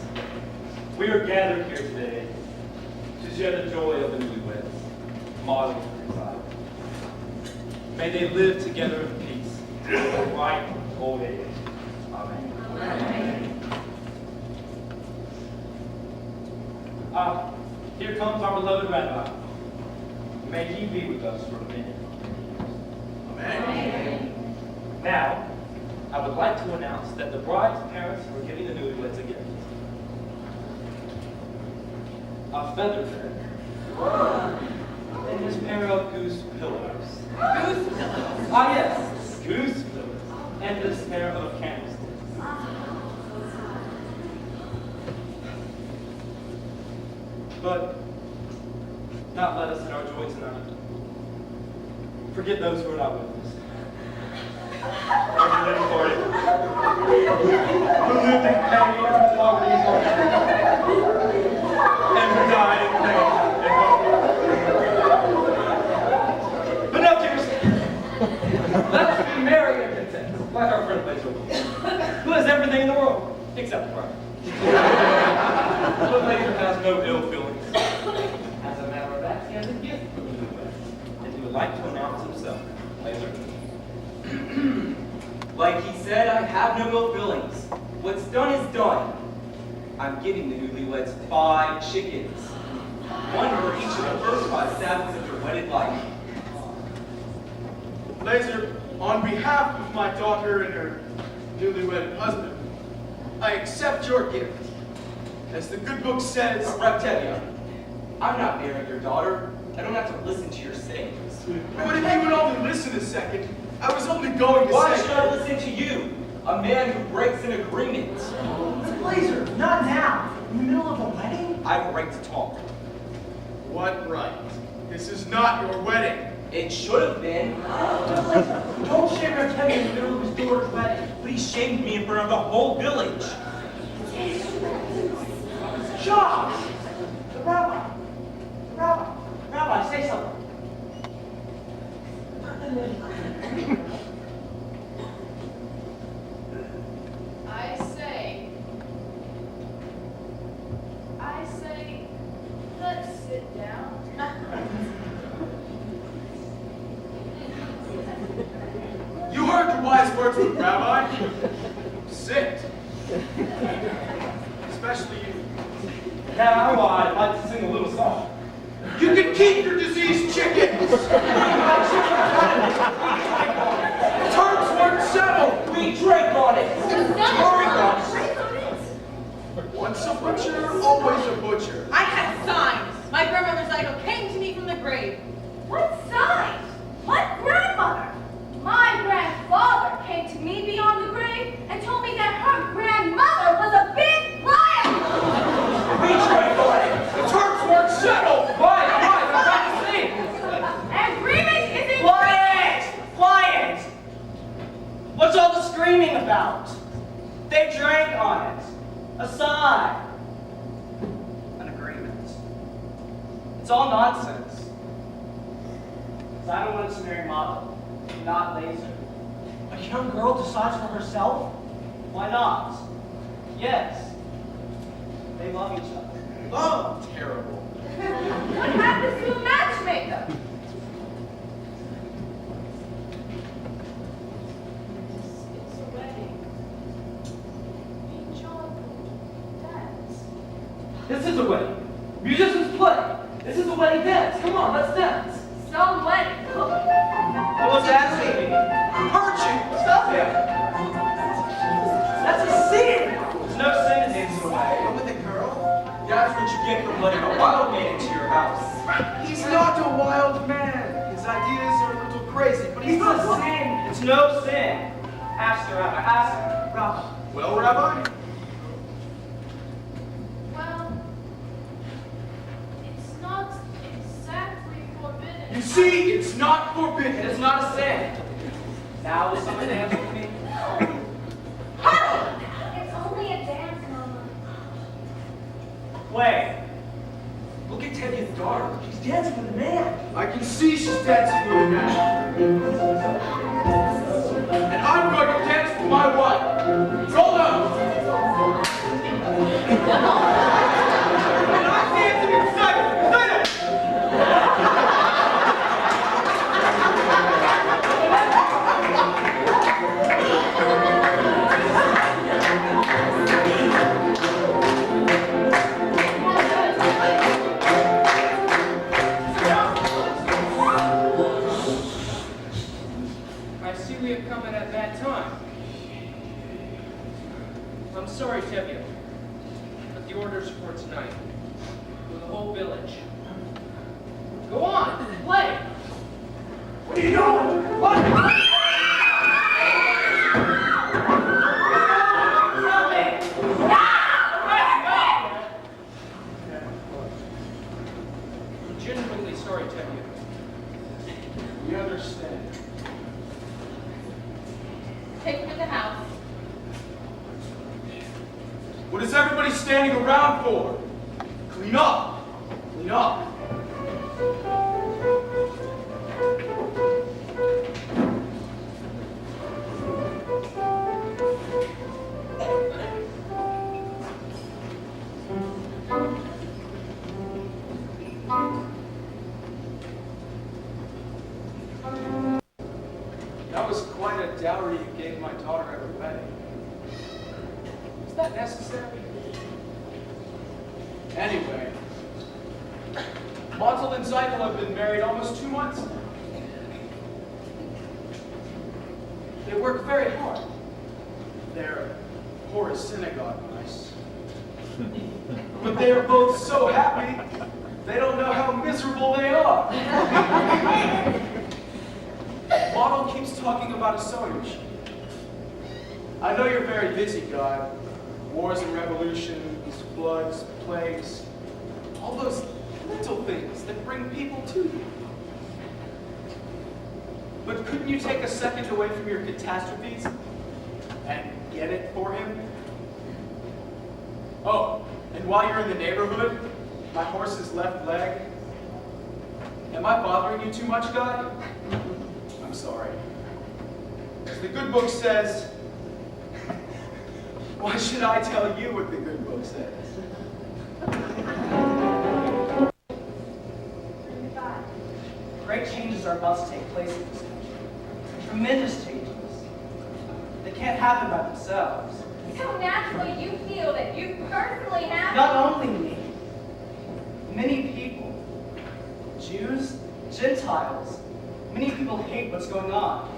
we are gathered here today to share the joy of the newlyweds, modeled for desire. May they live together in peace, a ripe old age. Amen. Here comes our beloved Rabbi. May he be with us for a minute. Amen. Now, I would like to announce that the bride's parents are giving the newlyweds a gift. A feather bed. And this pair of goose pillows. Goose pillows. Ah yes, goose pillows. And this pair of candlesticks. But not let us in our joy tonight. Forget those who are not with us. Our little party. Who lived in pain and poverty and who died in pain and poverty. But no tears. Let us be merry and content, like our friend Blazer, who has everything in the world except pride. But Blazer has no ill feelings. As a matter of fact, he has a gift for the newlyweds, and he would like to announce himself. Blazer. Like he said, I have no ill feelings. What's done is done. I'm giving the newlyweds 5 chickens. One for each of the first 5 Sabbaths of their wedded life. Blazer, on behalf of my daughter and her newlywed husband, I accept your gift. As the good book says, Reptelia, I'm not marrying your daughter. I don't have to listen to your sayings. but if you would only listen a second, I was only going to Why say... should I listen to you? A man who breaks an agreement. Blazer, not now. In the middle of a wedding? I have a right to talk. What right? This is not your wedding. It should have been. Don't shame Reptelia in the middle of his daughter's wedding. But he shamed me in front of the whole village. Josh! The rabbi. Rabbi, say something. I say, let's sit down. You heard the wise words of the Rabbi. Sit. Especially you. Now I'd like to sing a little song. You can keep your diseased chickens. Terms weren't settled. We drank on it. Once a butcher, always a butcher. I had signs. My grandmother's idol came to me from the grave. What sign? What grandmother? My grandfather came to me beyond the grave and told me that her grandmother was a big liar. We drank on it. The terms weren't settled. Quiet, I'm trying to sing. Agreement isn't... Quiet! What's all the screaming about? They drank on it. A sign. An agreement. It's all nonsense. 'Cause I don't want to marry Motto, not Laser. A young girl decides for herself? Why not? Yes. They love each other. Oh, terrible. What happens to a matchmaker? It's a wedding. Be joyful. Dance. This is a wedding. Musicians play. This is a wedding dance. Come on, let's dance. Some wedding. What's that saying? Perching. Stop him. That's a sin. There's no sin in dancing a wedding. get from letting a wild man into your house? He's not a wild man. His ideas are a little crazy, but he's It's not a sin. It's no sin. Ask the rabbi. Ask Rabbi. Well, Rabbi? Well, it's not exactly forbidden. You see, it's not forbidden. It is not a sin. Now will someone dance with me? It's only a dance, Mama. Play. Look at Teddy's daughter. She's dancing with a man. I can see she's dancing with a man. And I'm going to dance with my wife. Roll out. And I'm dancing excited. I see we have come at a bad time. I'm sorry, Tevye, but the orders for tonight, for the whole village. Go on, play! What are you doing? What? I'm genuinely sorry, Tevye. We understand. Take me to the house. What is everybody standing around for? Clean up. Clean up. That was quite a dowry you gave my daughter at her wedding. Is that necessary? Anyway, Montel and Zeitel have been married almost 2 months now. They work very hard. They're poor as synagogue mice. But they are both so happy, they don't know how miserable they are. Montel keeps talking about a sewing machine. I know you're very busy, God. Wars and revolutions, floods, plagues, all those little things that bring people to you. But couldn't you take a second away from your catastrophes and get it for him? Oh, and while you're in the neighborhood, my horse's left leg. Am I bothering you too much, God? I'm sorry. As the good book says, why should I tell you what the good book says? Great changes are about to take place in this country. Tremendous changes. They can't happen by themselves. So naturally you feel that you personally have Not only me. Many people, Jews, Gentiles, many people hate what's going on.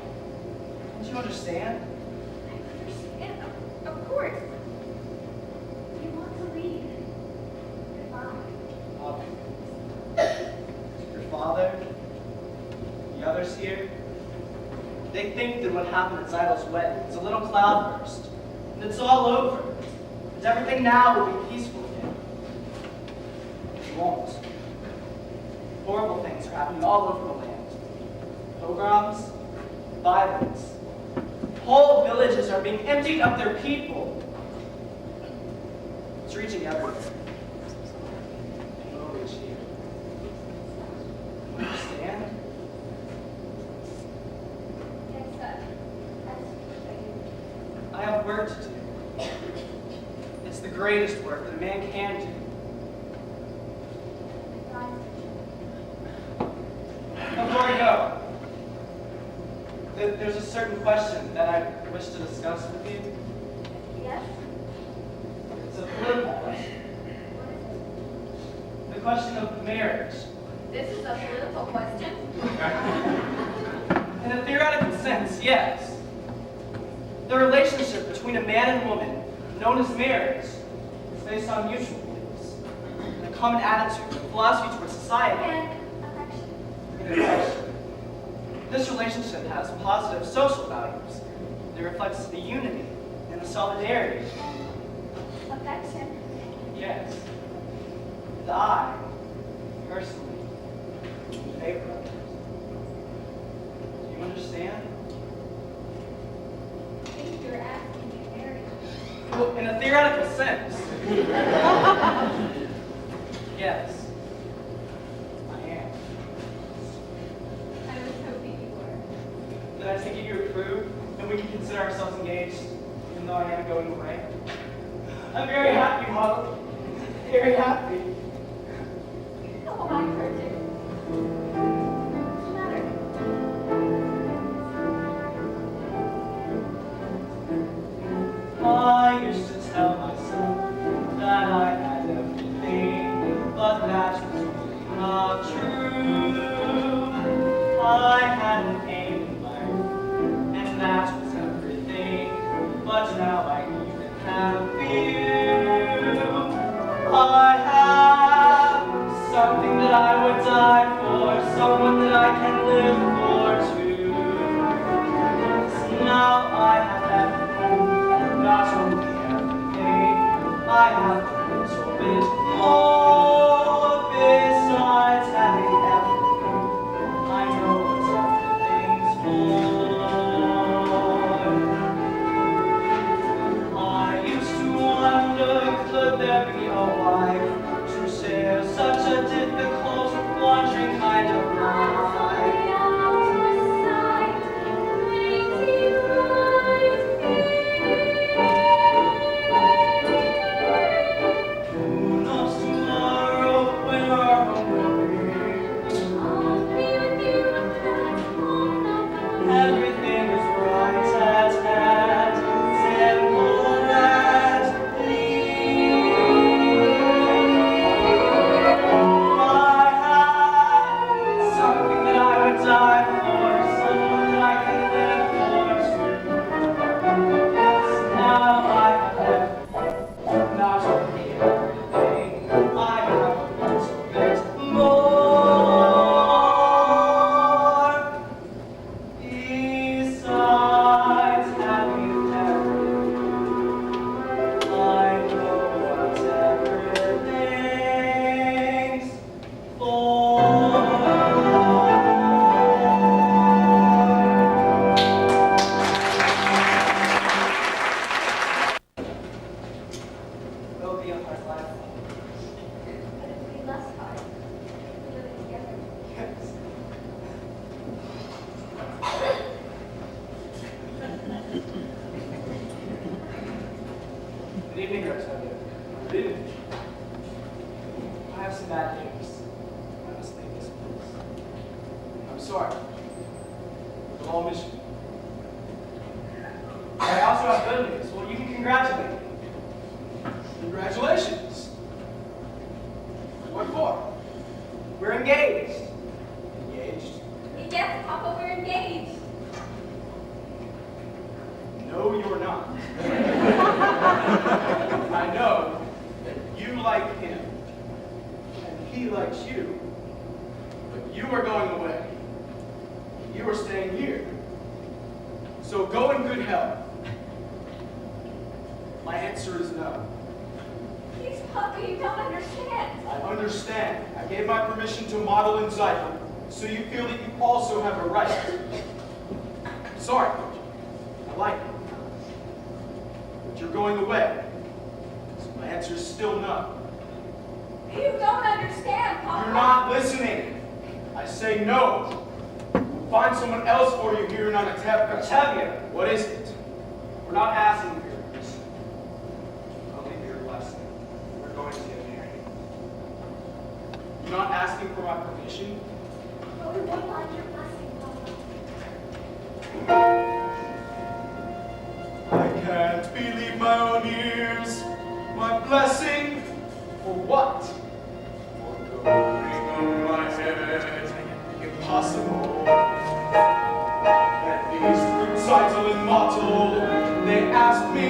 Don't you understand? And of course. You want to leave. Goodbye. Your father, the others here, they think that what happened at Zeidel's wedding is a little cloudburst, and it's all over, and everything now will be peaceful again. It won't. Horrible things are happening all over the land. Pogroms, violence. Whole villages are being emptied of their people. It's reaching everywhere. It will reach here. You understand? Yes, sir. I have work to do. It's the greatest work that a man can do. Before I go, there's a certain question that I wish to discuss with you. Yes? It's a political question. The question of marriage. This is a political question. In a theoretical sense, yes. The relationship between a man and woman, known as marriage, is based on mutual beliefs. a common attitude and philosophy towards society. And affection. And affection. This relationship has positive social values. It reflects the unity and the solidarity. Affection. Yes. And I, personally, in favor of it. Do you understand? I think you're asking me to marry. Well, in a theoretical sense. Yes. I am. I was hoping you were. Then I take it you approve, and we can consider ourselves engaged, even though I am going away. I'm very happy, Mom. Very happy. Oh, I heard it. What's the matter? I used to tell myself that I had everything, but that was really not true. I had an aim in life, and that was everything, but now I even have you. I have something that I would die for, someone that I can live for too. So now I have everything, not only everything, I have a little bit more besides having everything. I know what everything's for. I used to wonder, could there be a wife to share such a difficult, wandering kind of life? Who knows tomorrow where our home will be? Everything is right at hand, simple and clean. I have something that I would die for, someone that I can live for too. Now I have everything, not only everything, I have a little bit more. Besides having everything, I know what everything's for. It'll be a hard life. But it would be less hard if we live together. Yes. Good evening, Rosario. Good evening. I have some bad news. I must leave this place. I'm sorry. We'll all miss you. I also have good news. Well, you can congratulate me. Congratulations. What for? We're engaged. Engaged? Yes, Papa, we're engaged. No, you're not. I know that you like him, and he likes you, but you are going away. You are staying here. So go in good health. My answer is no. Please, Papa, you don't understand. I understand. I gave my permission to model in Zypher, so you feel that you also have a right. Sorry, I like it. But you're going away. So my answer is still no. You don't understand, Papa. You're not listening. I say no. We'll find someone else for you here in Anatevka. Tevye, What is it? we're not asking for your permission. Only for your blessing. We're going to get married. You're not asking for my permission? But we would like your blessing, Papa. I can't believe my own ears. My blessing? For what? For the ring on my head. Impossible. That these fruits idle and mortal. They asked me,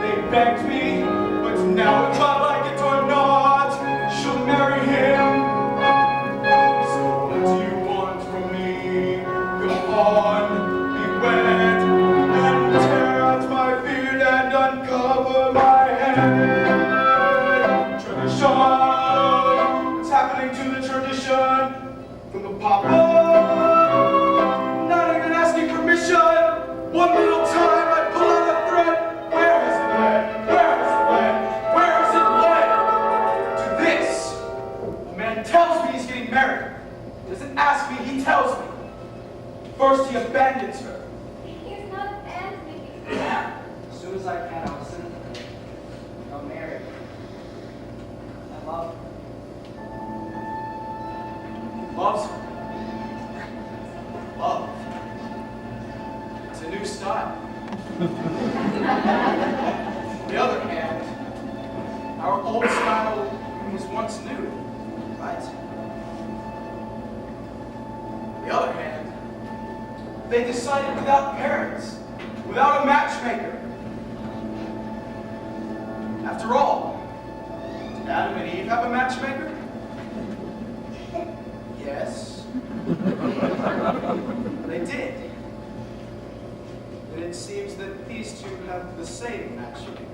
they begged me, but now if I like it or not, she'll marry from the papa. Not even asking permission. One little time I pull out a thread. Where has it led? Where has it led? Where has it led? To this. A man tells me he's getting married. Doesn't ask me, he tells me. First he abandons her. He's not abandoning me. As soon as I can, I'll send her. I'll marry her. I love her. Loves her. Love. It's a new style. On the other hand, our old style was once new, right? On the other hand, they decided without parents, without a matchmaker. After all, did Adam and Eve have a matchmaker? Yes. They did. And it seems that these two have the same matchmaker.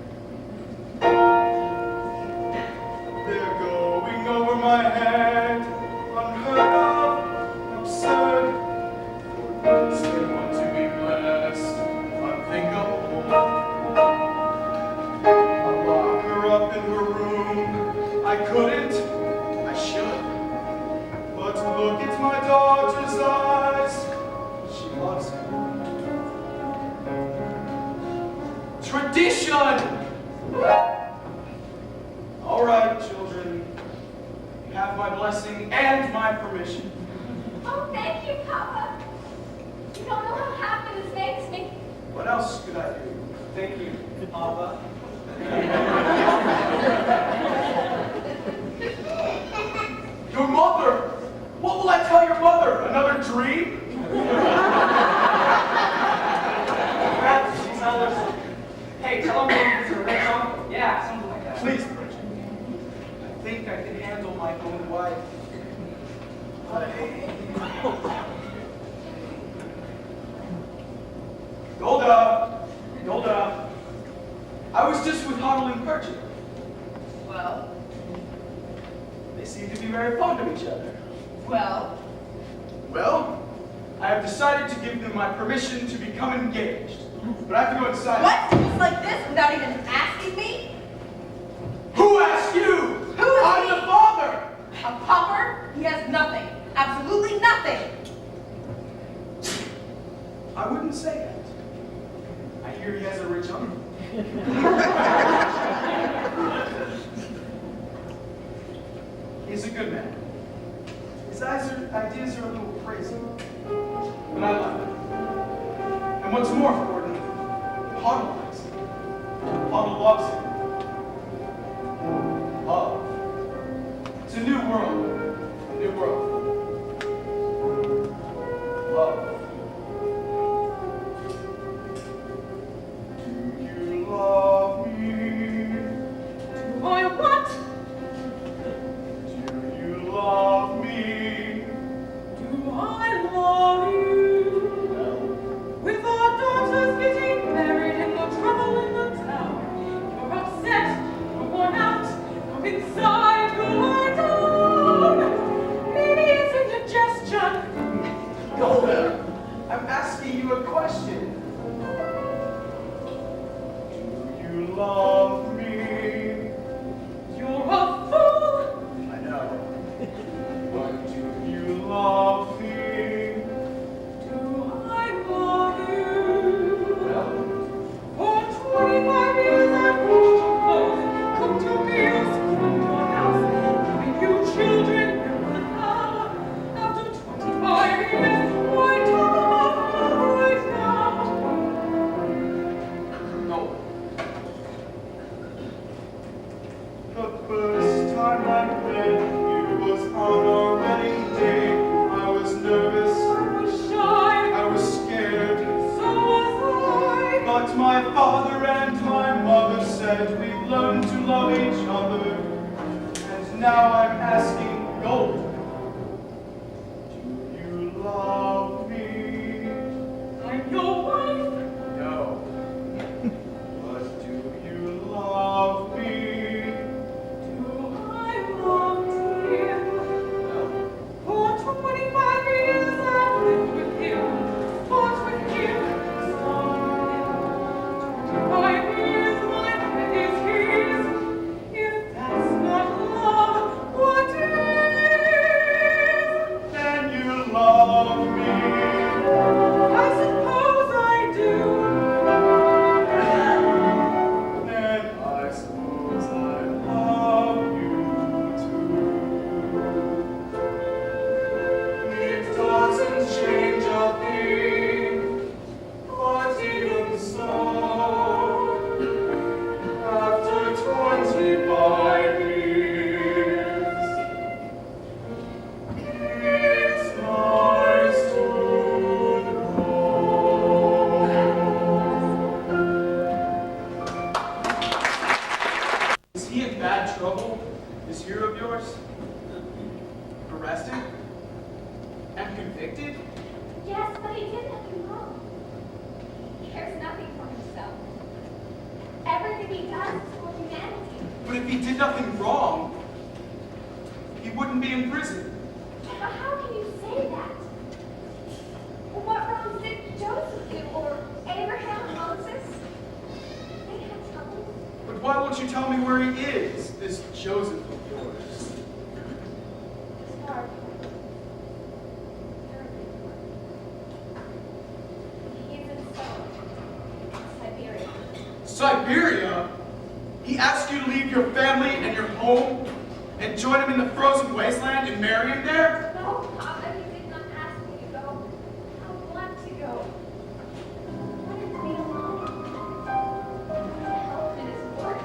They're going over my head, unheard of, absurd. For they want to be blessed, unthinkable. I'll lock her up in her room. I couldn't, I should. But look at my daughter's eyes. She loves him. Tradition! All right, children. You have my blessing and my permission. Oh, thank you, Papa. You don't know how happy this makes me. What else could I do? Thank you, Papa. Your mother! What will I tell your mother? Another dream? Perhaps she's others. Hey, tell him it's a rich uncle. Yeah, something like that. Please, Bridget. I think I can handle my own wife. Golda! Golda! I was just with Hoddle and Purchase. Well, They seem to be very fond of each other. well, Well, I have decided to give them my permission to become engaged. But I have to go inside. what? It's like this without even asking me? Who asked you? Who is I'm me? the father! A pauper? He has nothing. Absolutely nothing. I wouldn't say that. I hear he has a rich uncle. He's a good man. His ideas are a little crazy, but I love him. And what's more important, Hoddle likes him. Hoddle loves him. Love. It's a new world. A new world. Love. Do you love me? Boy, what? Do you love me? Do I love you? Well, With our daughters getting married and no trouble in the town, you're upset, you're worn out, you're inside, you lie down. Maybe it's indigestion. Golda, I'm asking you a question. Do you love me? You're a fool. I know. But do you love me? Do I love you? Well, For 25 years I've washed your clothes, cooked your meals, cleaned your house, given you children and now, after 25 years, why talk about love right now? no. The first time I met you was on our wedding day. I was nervous. I was shy, I was scared. so was I. But my father and my mother said we'd learn to love each other. And now I'm asking Gold, do you love me? I'm your wife. No. But do you love me? Do I love you? No. For 25 This hero of yours? Arrested? And convicted? Yes, but he did nothing wrong. He cares nothing for himself. Everything he does is for humanity. But if he did nothing wrong, he wouldn't be in prison. But how can you say that? Well, what wrongs did Joseph do, or Abraham, Moses? They had trouble. But why won't you tell me where he is, this Joseph of yours? It's hard. Terribly hard. He's in Siberia. Siberia? He asked you to leave your family and your home and join him in the frozen wasteland and marry him there? No, Papa, he did not ask me to go. I want to go. I wanted to be alone. To help in his work.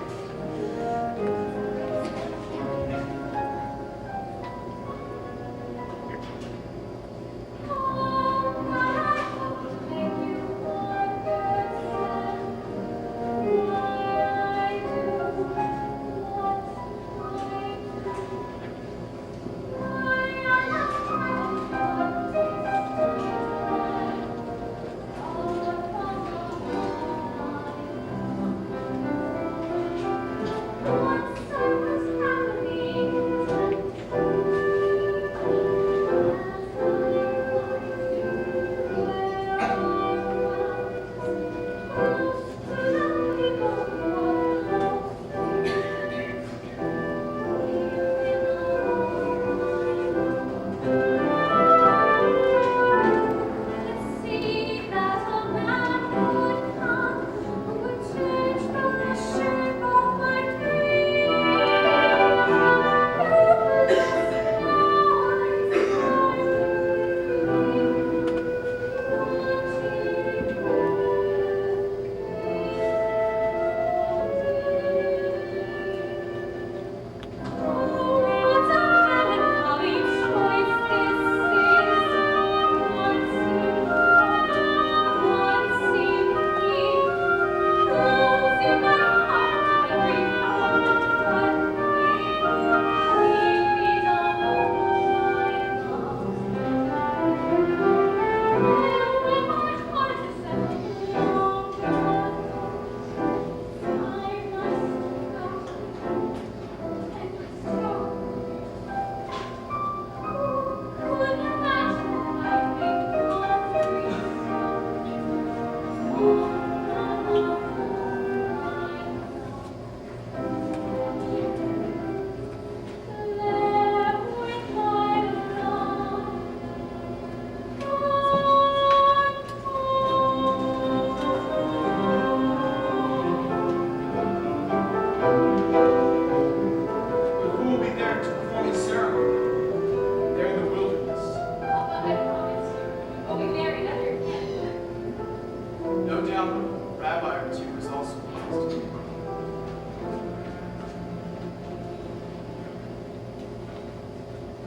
Rabbi or two was also lost.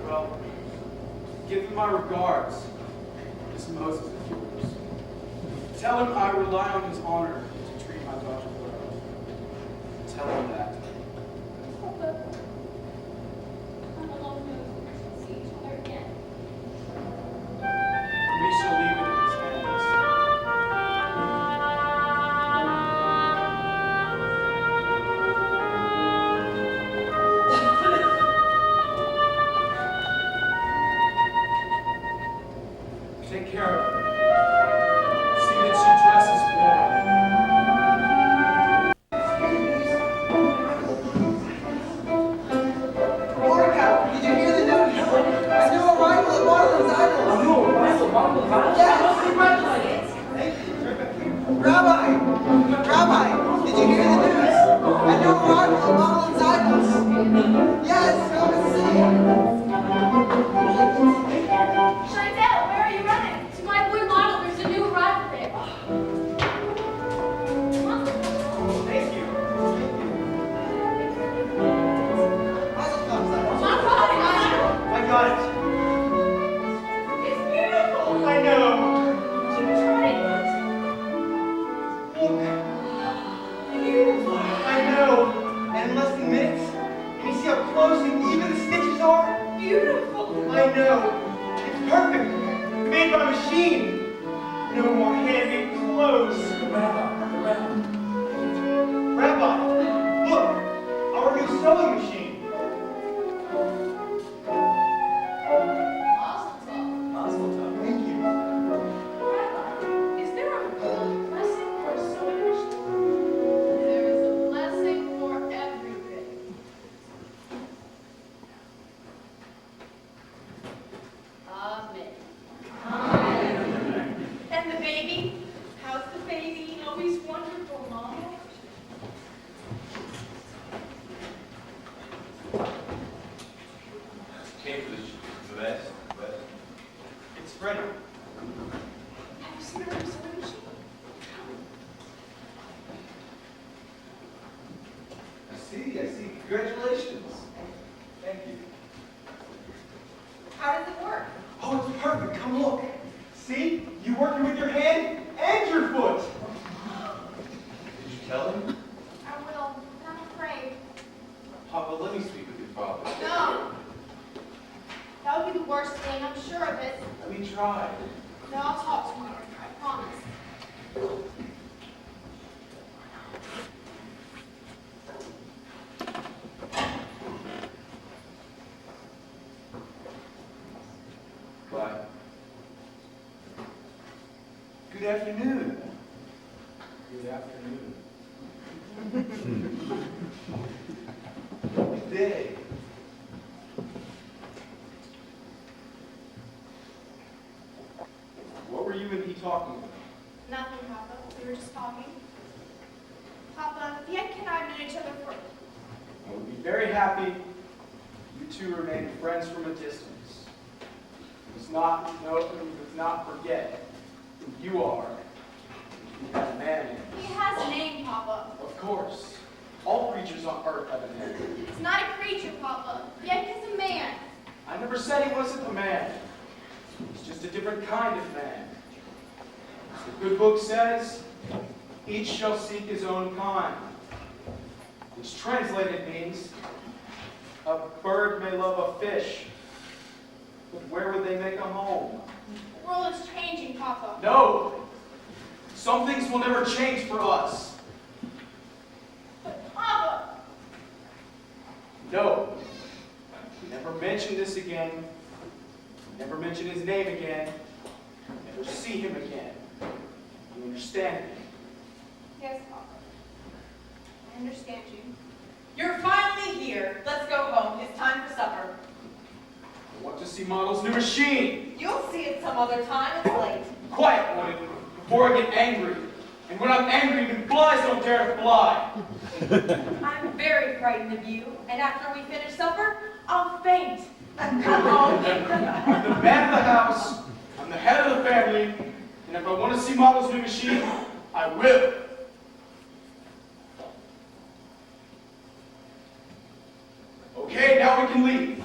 Well, give him my regards, this Moses of yours. Tell him I rely on his honor to treat my daughter well. Tell him that. I'm alone knows we shall see each other again. We shall leave it in his hands. Take care of her. See that she dresses warm. clothes and even the stitches are? Beautiful. I know. It's perfect. Made by machine. No more handmade clothes. Rabbi, look, our new sewing machine. Mazel tov. Thank you. Rabbi, is there a blessing for a sewing machine? There is a blessing for everything. Amen. And the baby? How's the baby? Always wonderful, Mama. Came for the best. It's Freddie. Have you seen our new sewing machine? I see. Congratulations. Thank you. How does it work? Oh, it's perfect. Come look. See? You working with your hand and your foot. Did you tell him? I will, but I'm afraid. Papa, let me speak with your father. No. That would be the worst thing, I'm sure of it. Let me try. No, I'll talk to him. I promise. Bye. Good afternoon. Good afternoon. Good day. What were you and he talking about? Nothing, Papa. We were just talking. Papa, the Ed and I have known each other for... I would be very happy you two remain friends from a distance. You must not forget who you are. You have a man in. He has a name, Papa. Of course. All creatures on earth have a name. He's not a creature, Papa. The Ed is a man. I never said he wasn't a man. He's just a different kind of man. As the good book says, each shall seek his own kind. Which translated means, a bird may love a fish, but where would they make a home? The world is changing, Papa. No! Some things will never change for us. But, Papa! No. Never mention this again. Never mention his name again. Never see him again. You understand me? Yes, Papa. I understand you. You're finally here. Let's go home. It's time for supper. I want to see Model's new machine. You'll see it some other time. It's late. Quiet, woman, before I get angry. And when I'm angry, even flies don't dare to fly. I'm very frightened of you, and after we finish supper, I'll faint. Come home. I'm the man of the house. I'm the head of the family. And if I want to see Model's new machine, I will. Okay, now we can leave.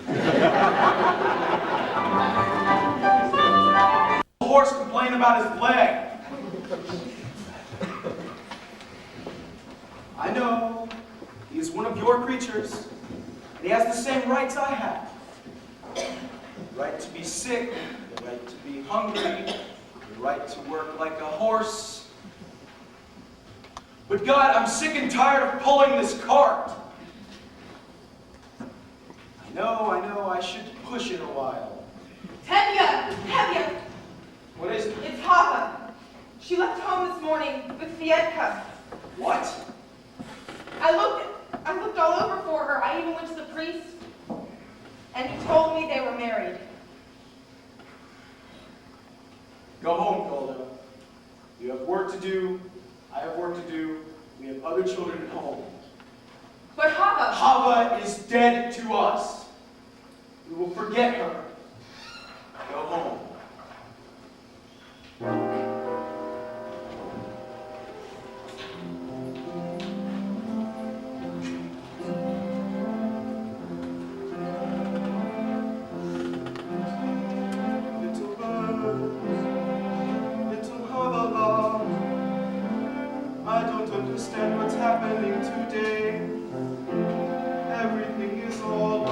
The horse complained about his leg. I know. He is one of your creatures. And he has the same rights I have. The right to be sick, the right to be hungry, the right to work like a horse. But God, I'm sick and tired of pulling this cart. I know, I should push it a while. Tevye! What is it? It's Papa. She left home this morning with Fiedka. What? I looked all over for her. I even went to the priest, and he told me they were married. Go home, Golda. You have work to do. I have work to do. We have other children at home. But Papa... Hava is dead to us. We will forget her. Go home. Little Hava, I don't understand what's happening today. Everything is all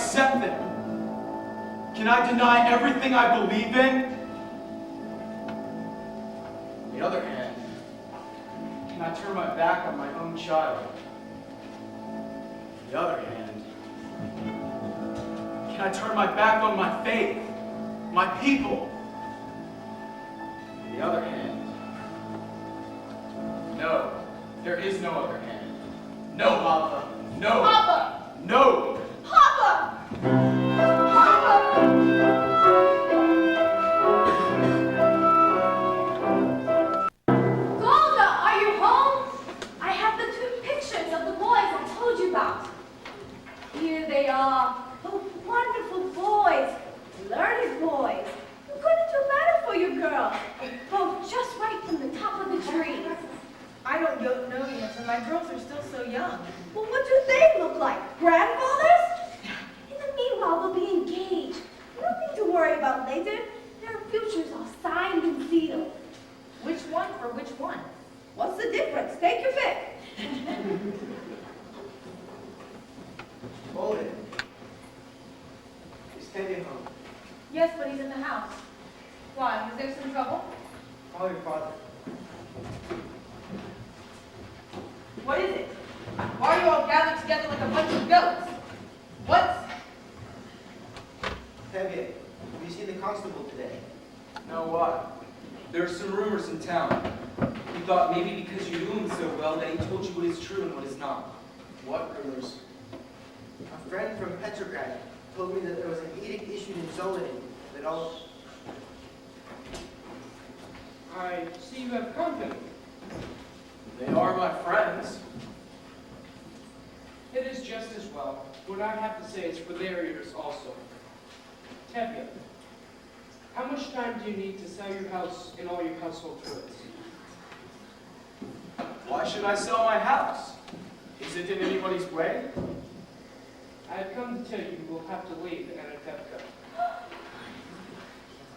accept them? Can I deny everything I believe in? On the other hand, can I turn my back on my own child? On the other hand, can I turn my back on my faith, my people? On the other hand, no, there is no other hand. No, Papa. No. Papa! No. Papa! Golda, are you home? I have the 2 pictures of the boys I told you about. Here they are. Oh, wonderful boys. Learned boys. You couldn't do better for your girl. Both just right from the top of the tree. I don't know yet, and my girls are still so young. Well, what do they look like? Grandfathers? In the meanwhile, they'll be engaged. Nothing to worry about later. Their futures are signed and sealed. Which one for which one? What's the difference? Take your pick. Hold it. Is Teddy home? Yes, but he's in the house. Why? Is there some trouble? Call your father. What is it? Why are you all gathered together like a bunch of goats? What's... Tevye, have you seen the constable today? Know what? There are some rumors in town. We thought maybe because you knew him so well that he told you what is true and what is not. What rumors? A friend from Petrograd told me that there was an edict issued in Zolin that all... I see you have company. They are my friends. It is just as well. What I have to say is for their ears also. Tevye, how much time do you need to sell your house and all your household goods? Why should I sell my house? Is it in anybody's way? I have come to tell you you will have to leave Anatevka.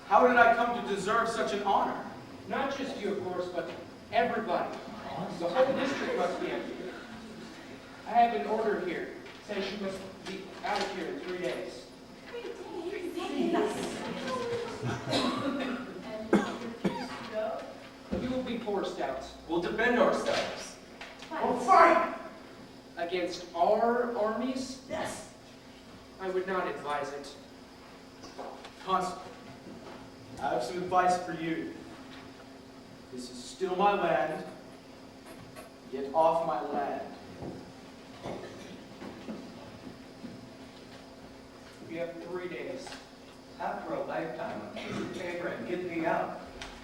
How did I come to deserve such an honor? Not just you, of course, but everybody. The whole district must be empty. I have an order here. Says you must be out of here in 3 days. You will be forced out. We'll defend ourselves. We'll fight! Against our armies? Yes! I would not advise it. Constable, I have some advice for you. This is still my land. Get off my land. You have 3 days. After a lifetime of piece of paper and get me out.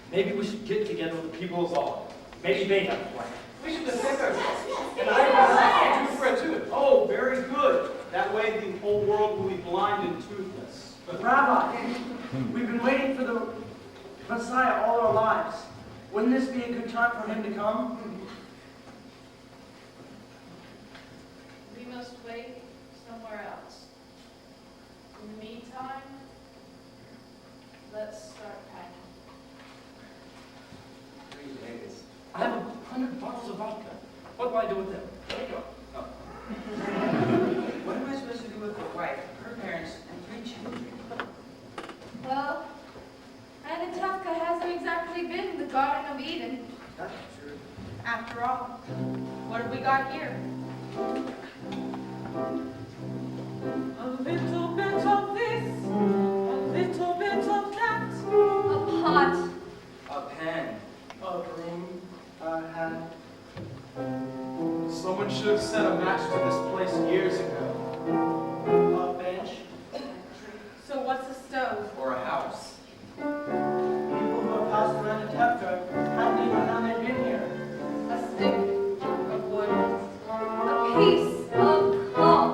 Maybe we should get together with the people's all. Maybe they have a plan. We should defend ourselves. And I have a friend too. Oh, very good. That way the whole world will be blind and toothless. But Rabbi, we've been waiting for the Messiah all our lives. Wouldn't this be a good time for him to come? We must wait somewhere else. In the meantime, let's start packing. 3 days. I have 100 bottles of vodka. What do I do with them? There you go. Oh. What am I supposed to do with the wife, her parents, and 3 children? Well, Anatevka hasn't exactly been the Garden of Eden. That's true. After all, what have we got here? A little bit of this, a little bit of that. A pot. A pen. A broom, a hat. Someone should have set a match to this place years ago. A bench. So what's a stove? Or a house. People who have housed around the Tevka haven't even known they've been here. A stick of wood. A piece of coal.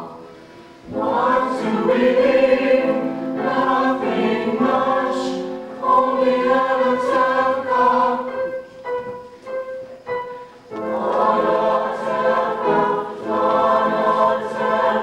What to believe? Nothing much, only Anatevka. Anatevka, Anatevka.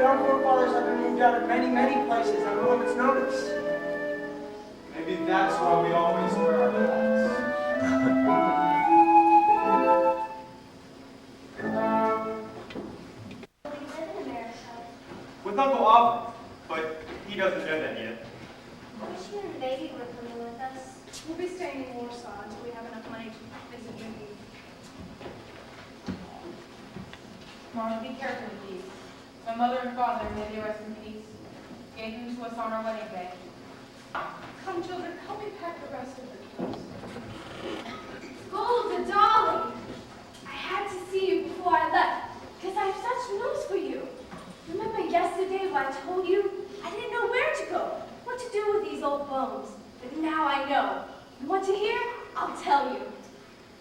our forefathers have been moved out of many, many places at a moment's notice. Maybe that's why we always wear our hats. We live in America. With Uncle Alvin, but he doesn't know that yet. Wish you and the baby were coming with us. We'll be staying in Warsaw until we have enough money to visit Jimmy. Mom, be careful with these. My mother and father, may they rest in peace, gave them to us on our wedding day. Come, children, help me pack the rest of the clothes. Golda, darling! I had to see you before I left, because I have such news for you. Remember yesterday when I told you I didn't know where to go, what to do with these old bones? But now I know. You want to hear? I'll tell you.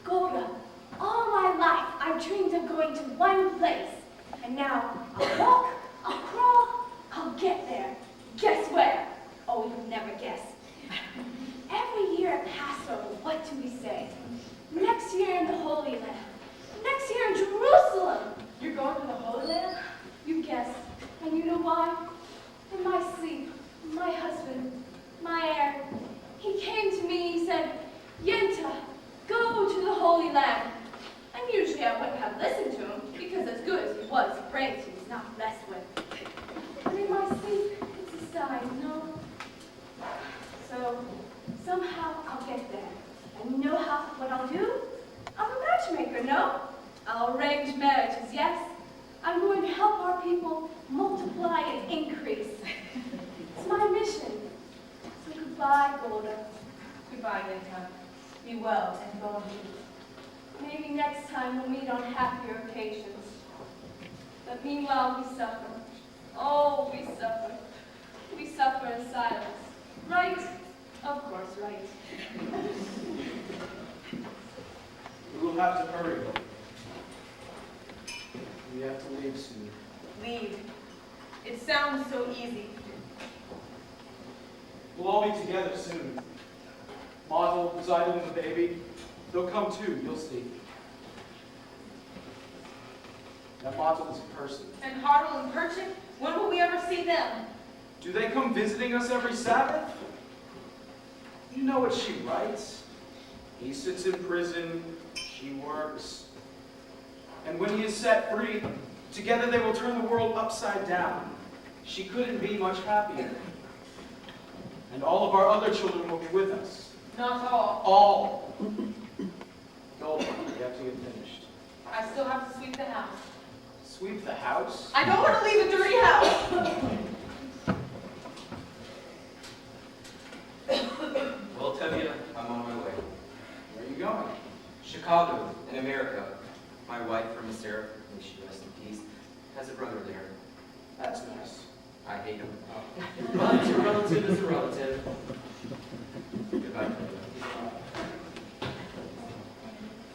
Golda, all my life I've dreamed of going to one place. And now I'll walk, I'll crawl, I'll get there. Guess where? Oh, you'll never guess. Every year at Passover, what do we say? Next year in the Holy Land. Next year in Jerusalem. You're going to the Holy Land? You guessed. And you know why? In my sleep, my husband, my heir, he came to me and he said, Yenta, go to the Holy Land. And usually I wouldn't have listened to him, because as good as he was, praise he was not blessed with. But in my sleep, it's a sign, no? So, somehow I'll get there. And you know what I'll do? I'm a matchmaker, no? I'll arrange marriages, yes? I'm going to help our people multiply and increase. It's my mission. So goodbye, Golda. Goodbye, Yenta. Be well and go in peace. Maybe next time we'll meet on happier occasions. But meanwhile, we suffer. Oh, we suffer. We suffer in silence. Right? Of course, right. We will have to hurry. We have to leave soon. Leave. It sounds so easy. We'll all be together soon. Mazel, Zidel, and the baby. They'll come too, you'll see. That Mazel is a person. And Hartle and Perchin, when will we ever see them? Do they come visiting us every Sabbath? You know what she writes. He sits in prison, she works. And when he is set free, together they will turn the world upside down. She couldn't be much happier. And all of our other children will be with us. Not all. All. Golda, we have to get finished. I still have to sweep the house. Sweep the house? I don't want to leave a dirty house. Well, Tevye, I'm on my way. Where are you going? Chicago, in America. My wife, from Sarah, may she rest in peace, has a brother there. That's nice. I hate him. But a relative is a relative. Goodbye, Tevye.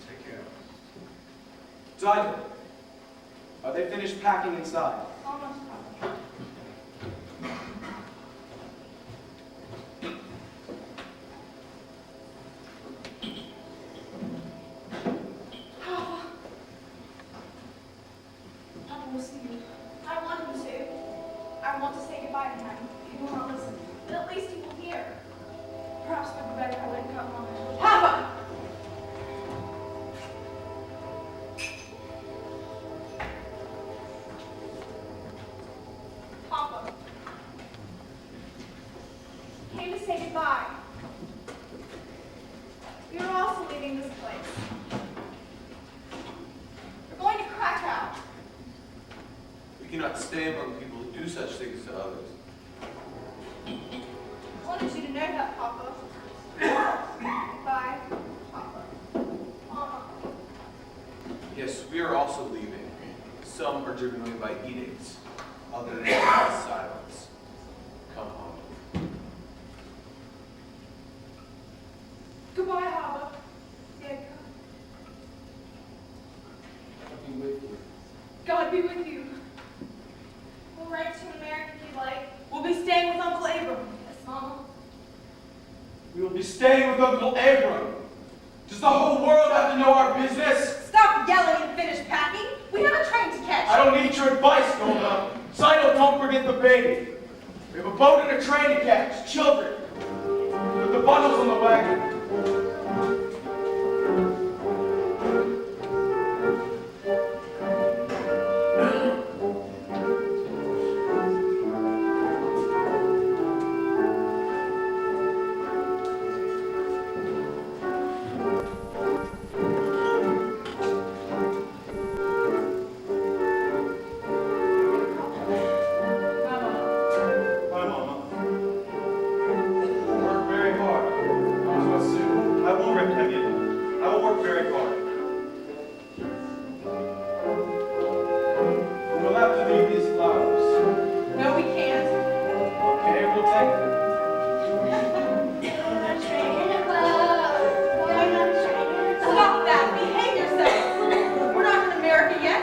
Take care. Zidel, are they finished packing inside? Almost probably. Papa. Papa will see you. I want him to. I want to say goodbye to him. He will not listen, but at least he will hear. Perhaps it would be better if I wouldn't come on. Papa! Papa. Came to say goodbye. You're also leaving this place. You're going to Krakow. We cannot stay among people who do such things to others. I wanted you to know that, Papa. Goodbye, Papa. Mama. Yes, we are also leaving. Some are driven away by edicts, others by silence. Come home. Goodbye, Papa. I'll be with you. God be with you. We'll write to America if you like. We'll be staying with Uncle Abram. Yes, Mama. We will be staying with Uncle Abram. Does the whole world have to know our business? Stop yelling and finish packing. We have a train to catch. I don't need your advice, Golda. Seidel, don't forget the baby. We have a boat and a train to catch. Children. Put the bundles on the wagon. Bye, Mama. Work very hard. Comes with soon. I will, Reb Temyin. I will work very hard. We'll have to leave these flowers. No, we can't. Okay, we'll take them. Stop that. Behave yourself. We're not in America yet.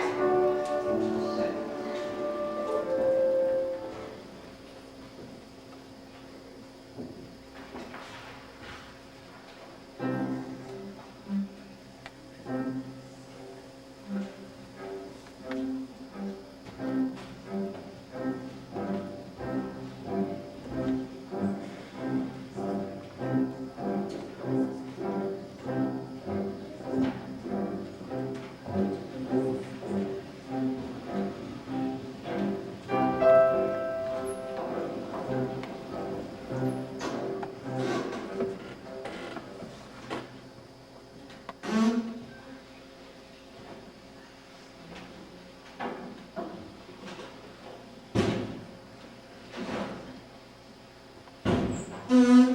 Mm-hmm.